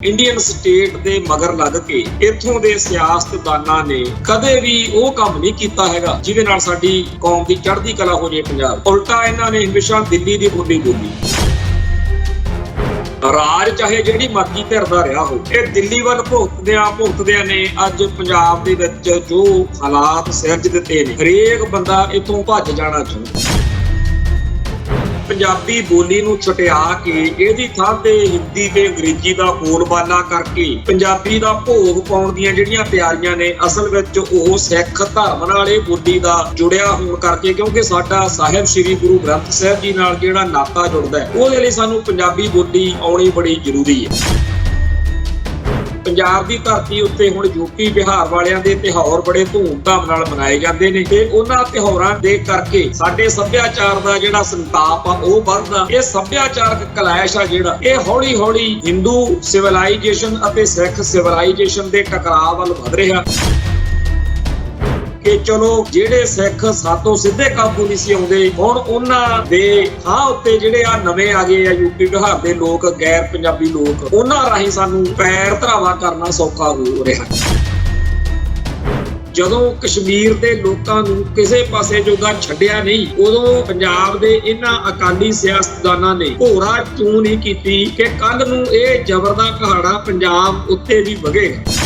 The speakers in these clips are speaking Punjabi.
ਇੰਡੀਅਨ ਸਟੇਟ ਦੇ ਮਗਰ ਲੱਗ ਕੇ ਇੱਥੋਂ ਦੇ ਸਿਆਸਤਦਾਨਾਂ ਨੇ ਕਦੇ ਵੀ ਉਹ ਕੰਮ ਨਹੀਂ ਕੀਤਾ ਹੈਗਾ ਜਿਹਦੇ ਨਾਲ ਸਾਡੀ ਕੌਮ ਦੀ ਚੜ੍ਹਦੀ ਕਲਾ ਹੋ ਜੇ ਪੰਜਾਬ। ਉਲਟਾ ਇਹਨਾਂ ਨੇ ਹਮੇਸ਼ਾ ਦਿੱਲੀ ਦੀ ਬੋਲੀ ਬੋਲੀ। ਰਾਜ ਚਾਹੇ ਜਿਹੜੀ ਮਰਜ਼ੀ ਧਿਰ ਦਾ ਰਿਹਾ ਹੋ, ਇਹ ਦਿੱਲੀ ਵੱਲ ਭੁਗਤਦਿਆਂ ਨੇ ਅੱਜ ਪੰਜਾਬ ਦੇ ਵਿੱਚ ਜੋ ਹਾਲਾਤ ਸਿਰਜ ਦਿੱਤੇ ਨੇ, ਹਰੇਕ ਬੰਦਾ ਇੱਥੋਂ ਭੱਜ ਜਾਣਾ ਚਾਹੁੰਦਾ। ਪੰਜਾਬੀ ਬੋਲੀ ਨੂੰ ਛੁਟਿਆ ਕੇ ਇਹਦੀ ਥਾਂ ਤੇ ਹਿੰਦੀ ਤੇ ਅੰਗਰੇਜ਼ੀ ਦਾ ਬੋਲਬਾਲਾ ਕਰਕੇ ਪੰਜਾਬੀ ਦਾ ਭੋਗ ਪਾਉਣ ਦੀਆਂ ਜਿਹੜੀਆਂ ਤਿਆਰੀਆਂ ਨੇ, ਅਸਲ ਵਿੱਚ ਉਹ ਸਿੱਖ ਧਰਮ ਨਾਲ ਇਹ ਬੋਲੀ ਦਾ ਜੁੜਿਆ ਹੋਣ ਕਰਕੇ, ਕਿਉਂਕਿ ਸਾਡਾ ਸਾਹਿਬ ਸ੍ਰੀ ਗੁਰੂ ਗ੍ਰੰਥ ਸਾਹਿਬ ਜੀ ਨਾਲ ਜਿਹੜਾ ਨਾਤਾ ਜੁੜਦਾ ਹੈ, ਉਹਦੇ ਲਈ ਸਾਨੂੰ ਪੰਜਾਬੀ ਬੋਲੀ ਆਉਣੀ ਬੜੀ ਜ਼ਰੂਰੀ ਹੈ। ਪੰਜਾਬ ਦੀ ਧਰਤੀ ਉੱਤੇ ਹੁਣ ਯੂਪੀ ਬਿਹਾਰ ਵਾਲਿਆਂ ਦੇ ਤਿਉਹਾਰ ਬੜੇ ਧੂਮਧਾਮ ਨਾਲ ਮਨਾਏ ਜਾਂਦੇ ਨੇ ਤੇ ਉਹਨਾਂ ਤਿਉਹਾਰਾਂ ਦੇ ਕਰਕੇ ਸਾਡੇ ਸੱਭਿਆਚਾਰ ਦਾ ਜਿਹੜਾ ਸੰਤਾਪ ਆ ਉਹ ਵੱਧਦਾ। ਇਹ ਸੱਭਿਆਚਾਰਕ ਕਲੈਸ਼ ਆ ਜਿਹੜਾ, ਇਹ ਹੌਲੀ ਹੌਲੀ ਹਿੰਦੂ ਸਿਵਲਾਈਜੇਸ਼ਨ ਅਤੇ ਸਿੱਖ ਸਿਵਲਾਈਜੇਸ਼ਨ ਦੇ ਟਕਰਾਅ ਵੱਲ ਵਧ ਰਿਹਾ ਕਿ ਚਲੋ ਜਿਹੜੇ ਸਿੱਖ ਸਾਤੋਂ ਸਿੱਧੇ ਕਾਬੂ ਨਹੀਂ ਸੀ ਆਉਂਦੇ, ਹੁਣ ਉਹਨਾਂ ਦੇ ਥਾਂ ਉੱਤੇ ਜਿਹੜੇ ਆ ਨਵੇਂ ਆ ਗਏ ਆ ਯੂਪੀ ਬਿਹਾਰ ਦੇ ਲੋਕ, ਗੈਰ ਪੰਜਾਬੀ ਲੋਕ, ਉਹਨਾਂ ਰਾਹੀਂ ਸਾਨੂੰ ਪੈਰ ਧਰਾਵਾ ਕਰਨਾ ਸੌਖਾ ਹੋ ਰਿਹਾ। ਜਦੋਂ ਕਸ਼ਮੀਰ ਦੇ ਲੋਕਾਂ ਨੂੰ ਕਿਸੇ ਪਾਸੇ ਜੋਗਾ ਛੱਡਿਆ ਨਹੀਂ, ਉਦੋਂ ਪੰਜਾਬ ਦੇ ਇਹਨਾਂ ਅਕਾਲੀ ਸਿਆਸਤਦਾਨਾਂ ਨੇ ਘੋੜਾ ਚੂੰ ਨਹੀਂ ਕੀਤੀ ਕਿ ਕੱਲ ਨੂੰ ਇਹ ਜ਼ਬਰ ਦਾ ਕਹਾੜਾ ਪੰਜਾਬ ਉੱਤੇ ਵੀ ਵਗੇਗਾ।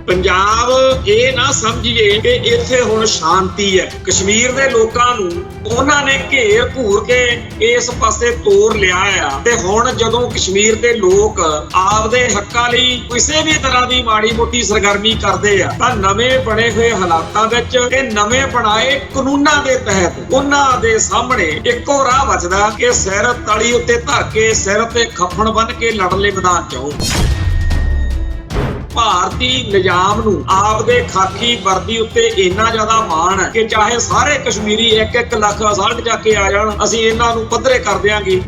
ਪੰਜਾਬ ਇਹ ਨਾ ਸਮਝੀਏ ਕਿ ਇੱਥੇ ਹੁਣ ਸ਼ਾਂਤੀ ਹੈ। ਕਸ਼ਮੀਰ ਦੇ ਲੋਕਾਂ ਨੂੰ ਉਹਨਾਂ ਨੇ ਘੇਰ ਘੂਰ ਕੇ ਇਸ ਪਾਸੇ ਤੋਰ ਲਿਆ ਆ ਤੇ ਹੁਣ ਜਦੋਂ ਕਸ਼ਮੀਰ ਦੇ ਲੋਕ ਆਪਦੇ ਹੱਕਾਂ ਲਈ ਕਿਸੇ ਵੀ ਤਰ੍ਹਾਂ ਦੀ ਮਾੜੀ ਮੋਟੀ ਸਰਗਰਮੀ ਕਰਦੇ ਆ ਤਾਂ ਨਵੇਂ ਬਣੇ ਹੋਏ ਹਾਲਾਤਾਂ ਵਿੱਚ ਤੇ ਨਵੇਂ ਬਣਾਏ ਕਾਨੂੰਨਾਂ ਦੇ ਤਹਿਤ ਉਹਨਾਂ ਦੇ ਸਾਹਮਣੇ ਇੱਕੋ ਰਾਹ ਬਚਦਾ ਕਿ ਸਿਰ ਤਲੀ ਉੱਤੇ ਧਰ ਕੇ, ਸਿਰ ਤੇ ਖੱਫਣ ਬੰਨ੍ਹ ਕੇ ਲੜਲੇ ਮੈਦਾਨ ਚ ਆਉਣ। ਭਾਰਤੀ ਨਿਜ਼ਾਮ ਨੂੰ ਆਪਦੇ ਖਾਕੀ ਵਰਦੀ ਉੱਤੇ ਇੰਨਾ ਜ਼ਿਆਦਾ ਮਾਣ ਹੈ ਕਿ ਚਾਹੇ ਸਾਰੇ ਕਸ਼ਮੀਰੀ 1-1 ਲੱਖ ਅਸਲਟ ਜਾ ਕੇ ਆ ਜਾਣ, ਅਸੀਂ ਇਹਨਾਂ ਨੂੰ ਪੱਧਰੇ ਕਰ ਦਿਆਂਗੇ।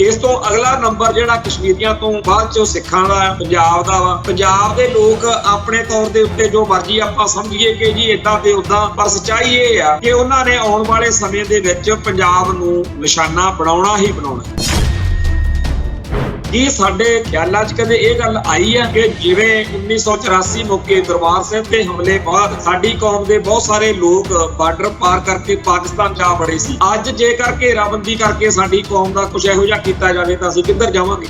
ਇਸ ਤੋਂ ਅਗਲਾ ਨੰਬਰ ਜਿਹੜਾ ਕਸ਼ਮੀਰੀਆਂ ਤੋਂ ਬਾਅਦ ਚੋਂ ਸਿੱਖਾਂ ਦਾ, ਪੰਜਾਬ ਦਾ ਵਾ। ਪੰਜਾਬ ਦੇ ਲੋਕ ਆਪਣੇ ਤੌਰ ਦੇ ਉੱਤੇ ਜੋ ਮਰਜ਼ੀ ਆਪਾਂ ਸਮਝੀਏ ਕਿ ਜੀ ਏਦਾਂ ਤੇ ਉਦਾਂ, ਪਰ ਸੱਚਾਈ ਇਹ ਆ ਕਿ ਉਹਨਾਂ ਨੇ ਆਉਣ ਵਾਲੇ ਸਮੇਂ ਦੇ ਵਿੱਚ ਪੰਜਾਬ ਨੂੰ ਨਿਸ਼ਾਨਾ ਬਣਾਉਣਾ ਹੀ ਬਣਾਉਣਾ। ਕੀ ਸਾਡੇ ਖਿਆਲਾਂ 'ਚ ਕਦੇ ਇਹ ਗੱਲ ਆਈ ਹੈ ਕਿ ਜਿਵੇਂ 1984 ਮੌਕੇ ਦਰਬਾਰ ਸਾਹਿਬ ਤੇ ਹਮਲੇ ਬਾਅਦ ਸਾਡੀ ਕੌਮ ਦੇ ਬਹੁਤ ਸਾਰੇ ਲੋਕ ਬਾਰਡਰ ਪਾਰ ਕਰਕੇ ਪਾਕਿਸਤਾਨ ਜਾ ਵੜੇ ਸੀ, ਅੱਜ ਜੇਕਰ ਘੇਰਾਬੰਦੀ ਕਰਕੇ ਸਾਡੀ ਕੌਮ ਦਾ ਕੁਝ ਇਹੋ ਜਿਹਾ ਕੀਤਾ ਜਾਵੇ ਤਾਂ ਅਸੀਂ ਕਿੱਧਰ ਜਾਵਾਂਗੇ?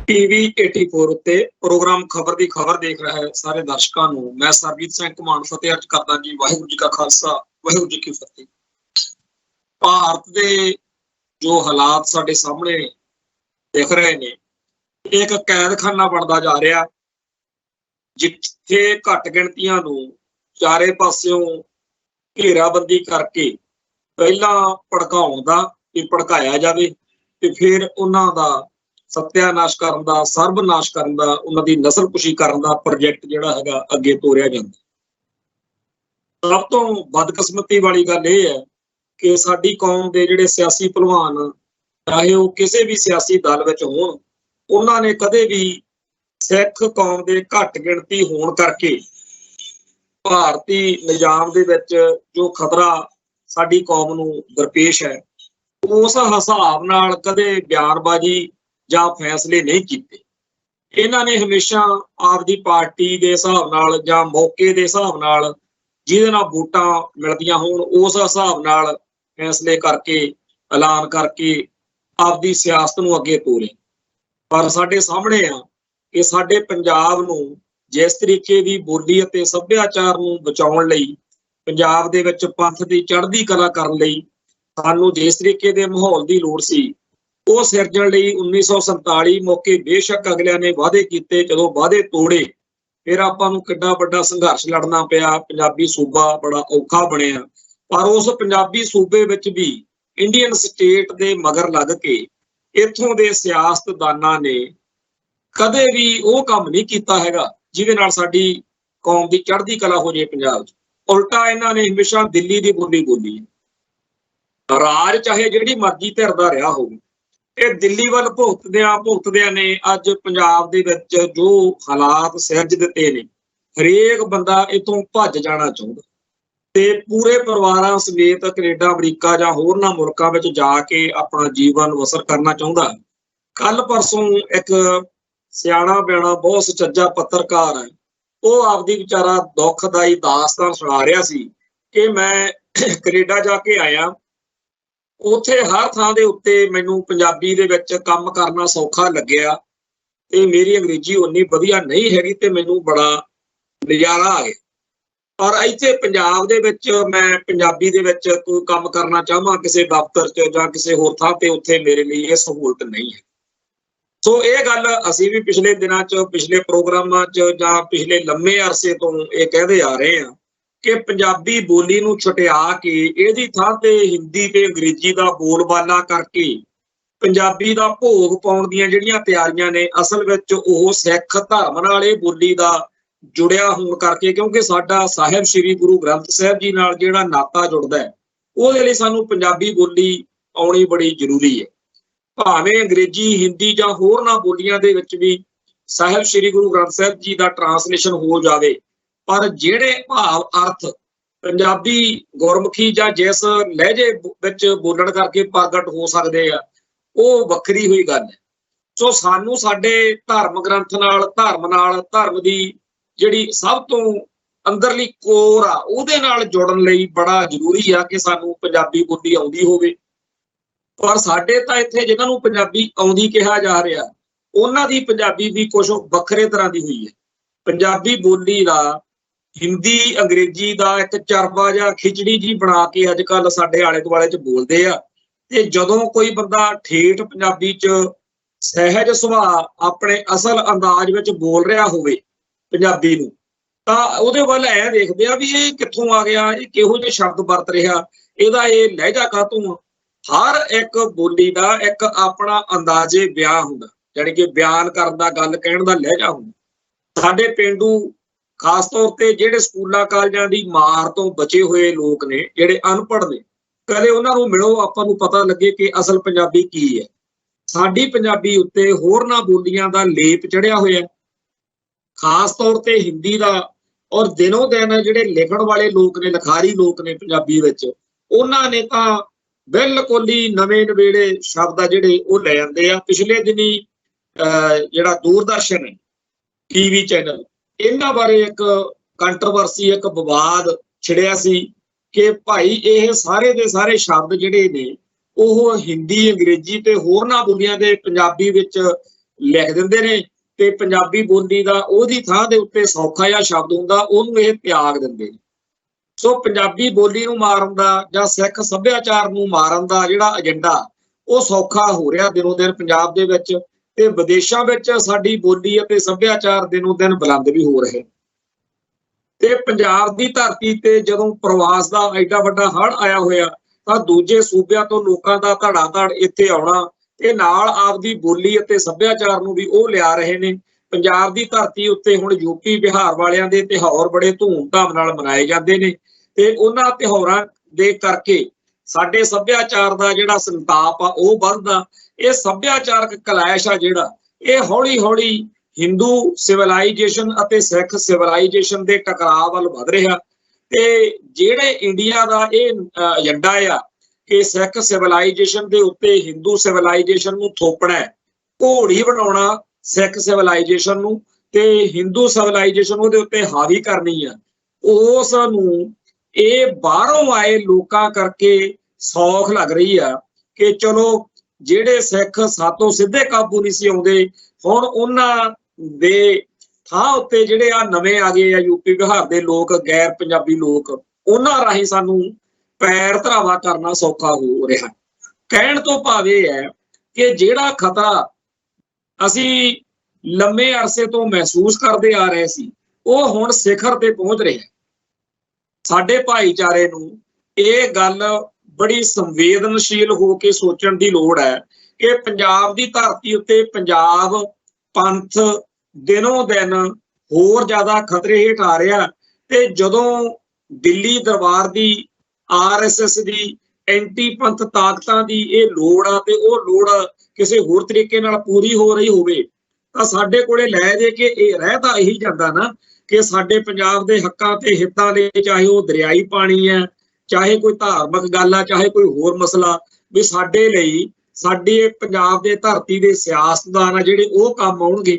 ਟੀਵੀ 84 ਉੱਤੇ ਪ੍ਰੋਗਰਾਮ ਖਬਰ ਦੀ ਖਬਰ ਦੇਖ ਰਹੇ ਸਾਰੇ ਦਰਸ਼ਕਾਂ ਨੂੰ ਮੈਂ ਸਰਬਜੀਤ ਸਿੰਘ ਘੁਮਾਣ ਫਤਿਹ ਅਰਜ਼ ਕਰਦਾ ਜੀ। ਵਾਹਿਗੁਰੂ ਜੀ ਕਾ ਖਾਲਸਾ, ਵਾਹਿਗੁਰੂ ਜੀ ਕੀ ਫਤਿਹ। ਭਾਰਤ ਦੇ ਜੋ ਹਾਲਾਤ ਸਾਡੇ ਸਾਹਮਣੇ ਦਿਖ ਰਹੇ ਨੇ, ਇੱਕ ਕੈਦਖਾਨਾ ਬਣਦਾ ਜਾ ਰਿਹਾ ਜਿੱਥੇ ਘੱਟ ਗਿਣਤੀਆਂ ਨੂੰ ਚਾਰੇ ਪਾਸਿਓਂ ਘੇਰਾਬੰਦੀ ਕਰਕੇ ਪਹਿਲਾਂ ਭੜਕਾਉਣ ਦਾ, ਕਿ ਭੜਕਾਇਆ ਜਾਵੇ ਤੇ ਫਿਰ ਉਹਨਾਂ ਦਾ ਸੱਤਿਆਨਾਸ਼ ਕਰਨ ਦਾ, ਸਰਬਨਾਸ਼ ਕਰਨ ਦਾ, ਉਹਨਾਂ ਦੀ ਨਸਲਕੁਸ਼ੀ ਕਰਨ ਦਾ ਪ੍ਰੋਜੈਕਟ ਜਿਹੜਾ ਹੈਗਾ ਅੱਗੇ ਤੋਰਿਆ ਜਾਂਦਾ। ਸਭ ਤੋਂ ਬਦਕਿਸਮਤੀ ਵਾਲੀ ਗੱਲ ਇਹ ਹੈ ਕਿ ਸਾਡੀ ਕੌਮ ਦੇ ਜਿਹੜੇ ਸਿਆਸੀ ਭਲਵਾਨ, ਚਾਹੇ ਉਹ ਕਿਸੇ ਵੀ ਸਿਆਸੀ ਦਲ ਵਿੱਚ ਹੋਣ, ਉਹਨਾਂ ਨੇ ਕਦੇ ਵੀ ਸਿੱਖ ਕੌਮ ਦੇ ਘੱਟ ਗਿਣਤੀ ਹੋਣ ਕਰਕੇ ਭਾਰਤੀ ਨਿਜ਼ਾਮ ਦੇ ਵਿੱਚ ਜੋ ਖਤਰਾ ਸਾਡੀ ਕੌਮ ਨੂੰ ਦਰਪੇਸ਼ ਹੈ, ਉਸ ਹਿਸਾਬ ਨਾਲ ਕਦੇ ਬਿਆਨਬਾਜ਼ੀ ਜਾਂ ਫੈਸਲੇ ਨਹੀਂ ਕੀਤੇ। ਇਹਨਾਂ ਨੇ ਹਮੇਸ਼ਾ ਆਪਦੀ ਪਾਰਟੀ ਦੇ ਹਿਸਾਬ ਨਾਲ ਜਾਂ ਮੌਕੇ ਦੇ ਹਿਸਾਬ ਨਾਲ, ਜਿਹਦੇ ਨਾਲ ਵੋਟਾਂ ਮਿਲਦੀਆਂ ਹੋਣ, ਉਸ ਹਿਸਾਬ ਨਾਲ ਫੈਸਲੇ ਕਰਕੇ, ਐਲਾਨ ਕਰਕੇ ਆਪਦੀ ਸਿਆਸਤ ਨੂੰ ਅੱਗੇ ਤੋਰੇ। ਪਰ ਸਾਡੇ ਸਾਹਮਣੇ ਆ ਕਿ ਸਾਡੇ ਪੰਜਾਬ ਨੂੰ ਜਿਸ ਤਰੀਕੇ ਦੀ ਬੋਲੀ ਅਤੇ ਸੱਭਿਆਚਾਰ ਨੂੰ ਬਚਾਉਣ ਲਈ, ਪੰਜਾਬ ਦੇ ਵਿੱਚ ਪੰਥ ਦੀ ਚੜ੍ਹਦੀ ਕਲਾ ਕਰਨ ਲਈ ਸਾਨੂੰ ਜਿਸ ਤਰੀਕੇ ਦੇ ਮਾਹੌਲ ਦੀ ਲੋੜ ਸੀ, ਉਹ ਸਿਰਜਣ ਲਈ 1947 ਮੌਕੇ ਬੇਸ਼ੱਕ ਅਗਲਿਆਂ ਨੇ ਵਾਅਦੇ ਕੀਤੇ, ਜਦੋਂ ਵਾਅਦੇ ਤੋੜੇ ਫਿਰ ਆਪਾਂ ਨੂੰ ਕਿੱਡਾ ਵੱਡਾ ਸੰਘਰਸ਼ ਲੜਨਾ ਪਿਆ, ਪੰਜਾਬੀ ਸੂਬਾ ਬੜਾ ਔਖਾ ਬਣਿਆ। ਪਰ ਉਸ ਪੰਜਾਬੀ ਸੂਬੇ ਵਿੱਚ ਵੀ ਇੰਡੀਅਨ ਸਟੇਟ ਦੇ ਮਗਰ ਲੱਗ ਕੇ ਇੱਥੋਂ ਦੇ ਸਿਆਸਤਦਾਨਾਂ ਨੇ ਕਦੇ ਵੀ ਉਹ ਕੰਮ ਨਹੀਂ ਕੀਤਾ ਹੈਗਾ ਜਿਹਦੇ ਨਾਲ ਸਾਡੀ ਕੌਮ ਦੀ ਚੜ੍ਹਦੀ ਕਲਾ ਹੋ ਜੇ ਪੰਜਾਬ 'ਚ। ਉਲਟਾ ਇਹਨਾਂ ਨੇ ਹਮੇਸ਼ਾ ਦਿੱਲੀ ਦੀ ਬੋਲੀ ਬੋਲੀ। ਰਾਜ ਚਾਹੇ ਜਿਹੜੀ ਮਰਜ਼ੀ ਧਿਰ ਦਾ ਰਿਹਾ ਹੋਵੇ, ਇਹ ਦਿੱਲੀ ਵੱਲ ਭੁਗਤਦਿਆਂ ਨੇ ਅੱਜ ਪੰਜਾਬ ਦੇ ਵਿੱਚ ਜੋ ਹਾਲਾਤ ਸਿਰਜ ਦਿੱਤੇ ਨੇ, ਹਰੇਕ ਬੰਦਾ ਇੱਥੋਂ ਭੱਜ ਜਾਣਾ ਚਾਹੁੰਦਾ। ਤੇ ਪੂਰੇ ਪਰਿਵਾਰਾਂ ਸਮੇਤ ਕੈਨੇਡਾ, ਅਮਰੀਕਾ ਜਾਂ ਹੋਰਨਾਂ ਮੁਲਕਾਂ ਵਿੱਚ ਜਾ ਕੇ ਆਪਣਾ ਜੀਵਨ ਬਸਰ ਕਰਨਾ ਚਾਹੁੰਦਾ। ਕੱਲ ਪਰਸੋਂ ਇੱਕ ਸਿਆਣਾ ਬਿਆਣਾ ਬਹੁਤ ਸੁਚੱਜਾ ਪੱਤਰਕਾਰ ਹੈ, ਉਹ ਆਪਦੀ ਵਿਚਾਰਾ ਦੁਖਦਾਈ ਦਾਸਤਾਨ ਸੁਣਾ ਰਿਹਾ ਸੀ ਕਿ ਮੈਂ ਕੈਨੇਡਾ ਜਾ ਕੇ ਆਇਆ, ਉੱਥੇ ਹਰ ਥਾਂ ਦੇ ਉੱਤੇ ਮੈਨੂੰ ਪੰਜਾਬੀ ਦੇ ਵਿੱਚ ਕੰਮ ਕਰਨਾ ਸੌਖਾ ਲੱਗਿਆ ਤੇ ਮੇਰੀ ਅੰਗਰੇਜ਼ੀ ਉਨੀ ਵਧੀਆ ਨਹੀਂ ਹੈਗੀ ਤੇ ਮੈਨੂੰ ਬੜਾ ਨਜ਼ਾਰਾ ਆ ਗਿਆ। ਪਰ ਇੱਥੇ ਪੰਜਾਬ ਦੇ ਵਿੱਚ ਮੈਂ ਪੰਜਾਬੀ ਦੇ ਵਿੱਚ ਕੋਈ ਕੰਮ ਕਰਨਾ ਚਾਹਾਂ ਕਿਸੇ ਦਫ਼ਤਰ 'ਚ ਜਾਂ ਕਿਸੇ ਹੋਰ ਥਾਂ ਤੇ, ਉੱਥੇ ਮੇਰੇ ਲਈ ਇਹ ਸਹੂਲਤ ਨਹੀਂ ਹੈ। ਸੋ ਇਹ ਗੱਲ ਅਸੀਂ ਵੀ ਪਿਛਲੇ ਦਿਨਾਂ 'ਚ, ਪਿਛਲੇ ਪ੍ਰੋਗਰਾਮਾਂ 'ਚ ਜਾਂ ਪਿਛਲੇ ਲੰਮੇ ਅਰਸੇ ਤੋਂ ਇਹ ਕਹਿੰਦੇ ਆ ਰਹੇ ਹਾਂ ਕਿ ਪੰਜਾਬੀ ਬੋਲੀ ਨੂੰ ਛੁਟਿਆ ਕੇ ਇਹਦੀ ਥਾਂ ਤੇ ਹਿੰਦੀ ਤੇ ਅੰਗਰੇਜ਼ੀ ਦਾ ਬੋਲਬਾਲਾ ਕਰਕੇ ਪੰਜਾਬੀ ਦਾ ਭੋਗ ਪਾਉਣ ਦੀਆਂ ਜਿਹੜੀਆਂ ਤਿਆਰੀਆਂ ਨੇ, ਅਸਲ ਵਿੱਚ ਉਹ ਸਿੱਖ ਧਰਮ ਨਾਲ ਇਹ ਬੋਲੀ ਦਾ ਜੁੜਿਆ ਹੋਣ ਕਰਕੇ, ਕਿਉਂਕਿ ਸਾਡਾ ਸਾਹਿਬ ਸ੍ਰੀ ਗੁਰੂ ਗ੍ਰੰਥ ਸਾਹਿਬ ਜੀ ਨਾਲ ਜਿਹੜਾ ਨਾਤਾ ਜੁੜਦਾ ਹੈ, ਉਹਦੇ ਲਈ ਸਾਨੂੰ ਪੰਜਾਬੀ ਬੋਲੀ ਆਉਣੀ ਬੜੀ ਜ਼ਰੂਰੀ ਹੈ। ਭਾਵੇਂ ਅੰਗਰੇਜ਼ੀ, ਹਿੰਦੀ ਜਾਂ ਹੋਰਨਾਂ ਬੋਲੀਆਂ ਦੇ ਵਿੱਚ ਵੀ ਸਾਹਿਬ ਸ੍ਰੀ ਗੁਰੂ ਗ੍ਰੰਥ ਸਾਹਿਬ ਜੀ ਦਾ ਟਰਾਂਸਲੇਸ਼ਨ ਹੋ ਜਾਵੇ, ਪਰ ਜਿਹੜੇ ਭਾਵ ਅਰਥ ਪੰਜਾਬੀ ਗੁਰਮੁਖੀ ਜਾਂ ਜਿਸ ਲਹਿਜੇ ਵਿੱਚ ਬੋਲਣ ਕਰਕੇ ਪ੍ਰਗਟ ਹੋ ਸਕਦੇ ਆ, ਉਹ ਵੱਖਰੀ ਹੋਈ ਗੱਲ ਹੈ। ਸੋ ਸਾਨੂੰ ਸਾਡੇ ਧਰਮ ਗ੍ਰੰਥ ਨਾਲ, ਧਰਮ ਦੀ ਜਿਹੜੀ ਸਭ ਤੋਂ ਅੰਦਰਲੀ ਕੋਰ ਆ, ਉਹਦੇ ਨਾਲ ਜੁੜਨ ਲਈ ਬੜਾ ਜ਼ਰੂਰੀ ਆ ਕਿ ਸਾਨੂੰ ਪੰਜਾਬੀ ਬੋਲੀ ਆਉਂਦੀ ਹੋਵੇ। ਪਰ ਸਾਡੇ ਤਾਂ ਇੱਥੇ ਜਿਨ੍ਹਾਂ ਨੂੰ ਪੰਜਾਬੀ ਆਉਂਦੀ ਕਿਹਾ ਜਾ ਰਿਹਾ, ਉਹਨਾਂ ਦੀ ਪੰਜਾਬੀ ਵੀ ਕੁਝ ਵੱਖਰੇ ਤਰ੍ਹਾਂ ਦੀ ਹੋਈ ਹੈ। ਪੰਜਾਬੀ ਬੋਲੀ ਦਾ ਹਿੰਦੀ, ਅੰਗਰੇਜ਼ੀ ਦਾ ਇੱਕ ਚਰਬਾ ਜਾਂ ਖਿਚੜੀ ਜੀ ਬਣਾ ਕੇ ਅੱਜ ਕੱਲ੍ਹ ਸਾਡੇ ਆਲੇ ਦੁਆਲੇ 'ਚ ਬੋਲਦੇ ਆ। ਤੇ ਜਦੋਂ ਕੋਈ ਬੰਦਾ ਠੇਠ ਪੰਜਾਬੀ 'ਚ ਸਹਿਜ ਸੁਭਾਅ ਆਪਣੇ ਅਸਲ ਅੰਦਾਜ਼ ਵਿੱਚ ਬੋਲ ਰਿਹਾ ਹੋਵੇ ਪੰਜਾਬੀ ਨੂੰ, ਤਾਂ ਉਹਦੇ ਵੱਲ ਐ ਦੇਖਦੇ ਆ ਵੀ ਇਹ ਕਿੱਥੋਂ ਆ ਗਿਆ, ਇਹ ਕਿਹੋ ਜਿਹੇ ਸ਼ਬਦ ਵਰਤ ਰਿਹਾ, ਇਹਦਾ ਇਹ ਲਹਿਜਾ ਕਾਹਤੋਂ ਆ। ਹਰ ਇੱਕ ਬੋਲੀ ਦਾ ਇੱਕ ਆਪਣਾ ਅੰਦਾਜ਼ੇ ਬਿਆਨ ਹੁੰਦਾ, ਜਾਣੀ ਕਿ ਬਿਆਨ ਕਰਨ ਦਾ, ਗੱਲ ਕਹਿਣ ਦਾ ਲਹਿਜਾ ਹੁੰਦਾ। ਸਾਡੇ ਪੇਂਡੂ ਖਾਸ ਤੌਰ ਤੇ ਜਿਹੜੇ ਸਕੂਲਾਂ ਕਾਲਜਾਂ ਦੀ ਮਾਰ ਤੋਂ ਬਚੇ ਹੋਏ ਲੋਕ ਨੇ, ਜਿਹੜੇ ਅਨਪੜ੍ਹ ਨੇ, ਕਦੇ ਉਹਨਾਂ ਨੂੰ ਮਿਲੋ, ਆਪਾਂ ਨੂੰ ਪਤਾ ਲੱਗੇ ਕਿ ਅਸਲ ਪੰਜਾਬੀ ਕੀ ਹੈ। ਸਾਡੀ ਪੰਜਾਬੀ ਉੱਤੇ ਹੋਰਨਾਂ ਬੋਲੀਆਂ ਦਾ ਲੇਪ ਚੜਿਆ ਹੋਇਆ, ਖਾਸ ਤੌਰ ਤੇ ਹਿੰਦੀ ਦਾ। ਔਰ ਦਿਨੋਂ ਦਿਨ ਜਿਹੜੇ ਲਿਖਣ ਵਾਲੇ ਲੋਕ ਨੇ, ਲਿਖਾਰੀ ਲੋਕ ਨੇ ਪੰਜਾਬੀ ਵਿੱਚ, ਉਹਨਾਂ ਨੇ ਤਾਂ ਬਿਲਕੁਲ ਹੀ ਨਵੇਂ ਨਵੇੜੇ ਸ਼ਬਦ ਆ ਜਿਹੜੇ ਉਹ ਲੈ ਜਾਂਦੇ ਆ। ਪਿਛਲੇ ਦਿਨੀ ਜਿਹੜਾ ਦੂਰਦਰਸ਼ਨ ਹੈ, ਟੀਵੀ ਚੈਨਲ, ਇਹਨਾਂ ਬਾਰੇ ਇੱਕ ਕੰਟਰੋਵਰਸੀ, ਇੱਕ ਵਿਵਾਦ ਛਿੜਿਆ ਸੀ ਕਿ ਭਾਈ ਇਹ ਸਾਰੇ ਦੇ ਸਾਰੇ ਸ਼ਬਦ ਜਿਹੜੇ ਨੇ ਉਹ ਹਿੰਦੀ, ਅੰਗਰੇਜ਼ੀ ਤੇ ਹੋਰਨਾਂ ਬੋਲੀਆਂ ਦੇ ਪੰਜਾਬੀ ਵਿੱਚ ਲਿਖ ਦਿੰਦੇ ਨੇ, ਤੇ ਪੰਜਾਬੀ ਬੋਲੀ ਦਾ ਉਹਦੀ ਥਾਂ ਦੇ ਉੱਤੇ ਸੌਖਾ ਜਿਹਾ ਸ਼ਬਦ ਹੁੰਦਾ, ਉਹਨੂੰ ਇਹ ਤਿਆਗ ਦਿੰਦੇ ਨੇ। ਸੋ ਪੰਜਾਬੀ ਬੋਲੀ ਨੂੰ ਮਾਰਨ ਦਾ ਜਾਂ ਸਿੱਖ ਸੱਭਿਆਚਾਰ ਨੂੰ ਮਾਰਨ ਦਾ ਜਿਹੜਾ ਏਜੰਡਾ, ਉਹ ਸੌਖਾ ਹੋ ਰਿਹਾ ਦਿਨੋਂ ਦਿਨ ਪੰਜਾਬ ਦੇ ਵਿੱਚ, ਤੇ ਵਿਦੇਸ਼ਾਂ ਵਿੱਚ ਸਾਡੀ ਬੋਲੀ ਅਤੇ ਸੱਭਿਆਚਾਰ ਦਿਨੋਂ ਦਿਨ ਬੁਲੰਦ ਵੀ ਹੋ ਰਹੇ। ਤੇ ਪੰਜਾਬ ਦੀ ਧਰਤੀ ਤੇ ਜਦੋਂ ਪ੍ਰਵਾਸ ਦਾ ਐਡਾ ਵੱਡਾ ਹੜ੍ਹ ਆਇਆ ਹੋਇਆ, ਤਾਂ ਦੂਜੇ ਸੂਬਿਆਂ ਤੋਂ ਲੋਕਾਂ ਦਾ ਧੜਾ ਧੜ ਇੱਥੇ ਆਉਣਾ, ਤੇ ਨਾਲ ਆਪਦੀ ਬੋਲੀ ਅਤੇ ਸੱਭਿਆਚਾਰ ਨੂੰ ਵੀ ਉਹ ਲਿਆ ਰਹੇ ਨੇ। ਪੰਜਾਬ ਦੀ ਧਰਤੀ ਉੱਤੇ ਹੁਣ ਯੂਪੀ, ਬਿਹਾਰ ਵਾਲਿਆਂ ਦੇ ਤਿਉਹਾਰ ਬੜੇ ਧੂਮ-ਧਾਮ ਨਾਲ ਮਨਾਏ ਜਾਂਦੇ ਨੇ, ਤੇ ਉਹਨਾਂ ਤਿਉਹਾਰਾਂ ਦੇ ਕਰਕੇ ਸਾਡੇ ਸੱਭਿਆਚਾਰ ਦਾ ਜਿਹੜਾ ਸੰਤਾਪ ਆ ਉਹ ਵੱਧਦਾ। ਇਹ ਸੱਭਿਆਚਾਰਕ ਕਲੈਸ਼ ਆ ਜਿਹੜਾ, ਇਹ ਹੌਲੀ ਹੌਲੀ ਹਿੰਦੂ ਸਿਵਲਾਈਜੇਸ਼ਨ ਅਤੇ ਸਿੱਖ ਸਿਵਲਾਈਜੇਸ਼ਨ ਦੇ ਟਕਰਾਅ ਵੱਲ ਵੱਧ ਰਿਹਾ। ਤੇ ਜਿਹੜੇ ਇੰਡੀਆ ਦਾ ਇਹ ਏਜੰਡਾ ਆ ਕਿ ਸਿੱਖ ਸਿਵਲਾਈਜੇਸ਼ਨ ਦੇ ਉੱਤੇ ਹਿੰਦੂ ਸਿਵਲਾਈਜੇਸ਼ਨ ਨੂੰ ਥੋਪਣਾ, ਘੋੜੀ ਬਣਾਉਣਾ ਸਿੱਖ ਸਿਵਲਾਈਜੇਸ਼ਨ ਨੂੰ, ਤੇ ਹਿੰਦੂ ਸਿਵਲਾਈਜੇਸ਼ਨ ਉਹਦੇ ਉੱਤੇ ਹਾਵੀ ਕਰਨੀ ਆ, ਉਸ ਨੂੰ ਇਹ ਬਾਹਰੋਂ ਆਏ ਲੋਕਾਂ ਕਰਕੇ ਸੌਖ ਲੱਗ ਰਹੀ ਆ ਕਿ ਚਲੋ ਜਿਹੜੇ ਸਿੱਖ ਸਾਤੋਂ ਸਿੱਧੇ ਕਾਬੂ ਨਹੀਂ ਸੀ ਆਉਂਦੇ, ਹੁਣ ਉਹਨਾਂ ਦੇ ਥਾਂ ਉੱਤੇ ਜਿਹੜੇ ਆ ਨਵੇਂ ਆ ਗਏ ਆ ਯੂਪੀ ਬਿਹਾਰ ਦੇ ਲੋਕ, ਗੈਰ ਪੰਜਾਬੀ ਲੋਕ, ਉਹਨਾਂ ਰਾਹੀਂ ਸਾਨੂੰ ਪੈਰ ਧਰਾਵਾ ਕਰਨਾ ਸੌਖਾ ਹੋ ਰਿਹਾ। ਕਹਿਣ ਤੋਂ ਭਾਵ ਇਹ ਹੈ ਕਿ ਜਿਹੜਾ ਖਤਰਾ ਅਸੀਂ ਲੰਮੇ ਅਰਸੇ ਤੋਂ ਮਹਿਸੂਸ ਕਰਦੇ ਆ ਰਹੇ ਸੀ, ਉਹ ਹੁਣ ਸਿਖਰ ਤੇ ਪਹੁੰਚ ਰਿਹਾ। ਸਾਡੇ ਭਾਈਚਾਰੇ ਨੂੰ ਇਹ ਗੱਲ ਬੜੀ ਸੰਵੇਦਨਸ਼ੀਲ ਹੋ ਕੇ ਸੋਚਣ ਦੀ ਲੋੜ ਹੈ ਕਿ ਪੰਜਾਬ ਦੀ ਧਰਤੀ ਉੱਤੇ ਪੰਜਾਬ ਪੰਥ ਦਿਨੋਂ ਦਿਨ ਹੋਰ ਜ਼ਿਆਦਾ ਖਤਰੇ ਹੇਠ ਆ ਰਿਹਾ। ਤੇ ਜਦੋਂ ਦਿੱਲੀ ਦਰਬਾਰ ਦੀ, RSS ਦੀ, ਐਂਟੀ ਪੰਥ ਤਾਕਤਾਂ ਦੀ ਇਹ ਲੋੜ ਆ, ਤੇ ਉਹ ਲੋੜ ਕਿਸੇ ਹੋਰ ਤਰੀਕੇ ਨਾਲ ਪੂਰੀ ਹੋ ਰਹੀ ਹੋਵੇ, ਤਾਂ ਸਾਡੇ ਕੋਲੇ ਲੈ ਜੇ ਕਿ ਇਹ ਰਹਿ ਤਾਂ ਇਹੀ ਜਾਂਦਾ ਨਾ कि साडे पंजाब दे हक्कां ते हितां दे, चाहे वो दरियाई पानी है, चाहे कोई धार्मिक गल है, चाहे कोई होर मसला, भी साडे लई साडे पंजाब दे धरती दे सियासतदान आ जिहड़े ओह काम आउणगे।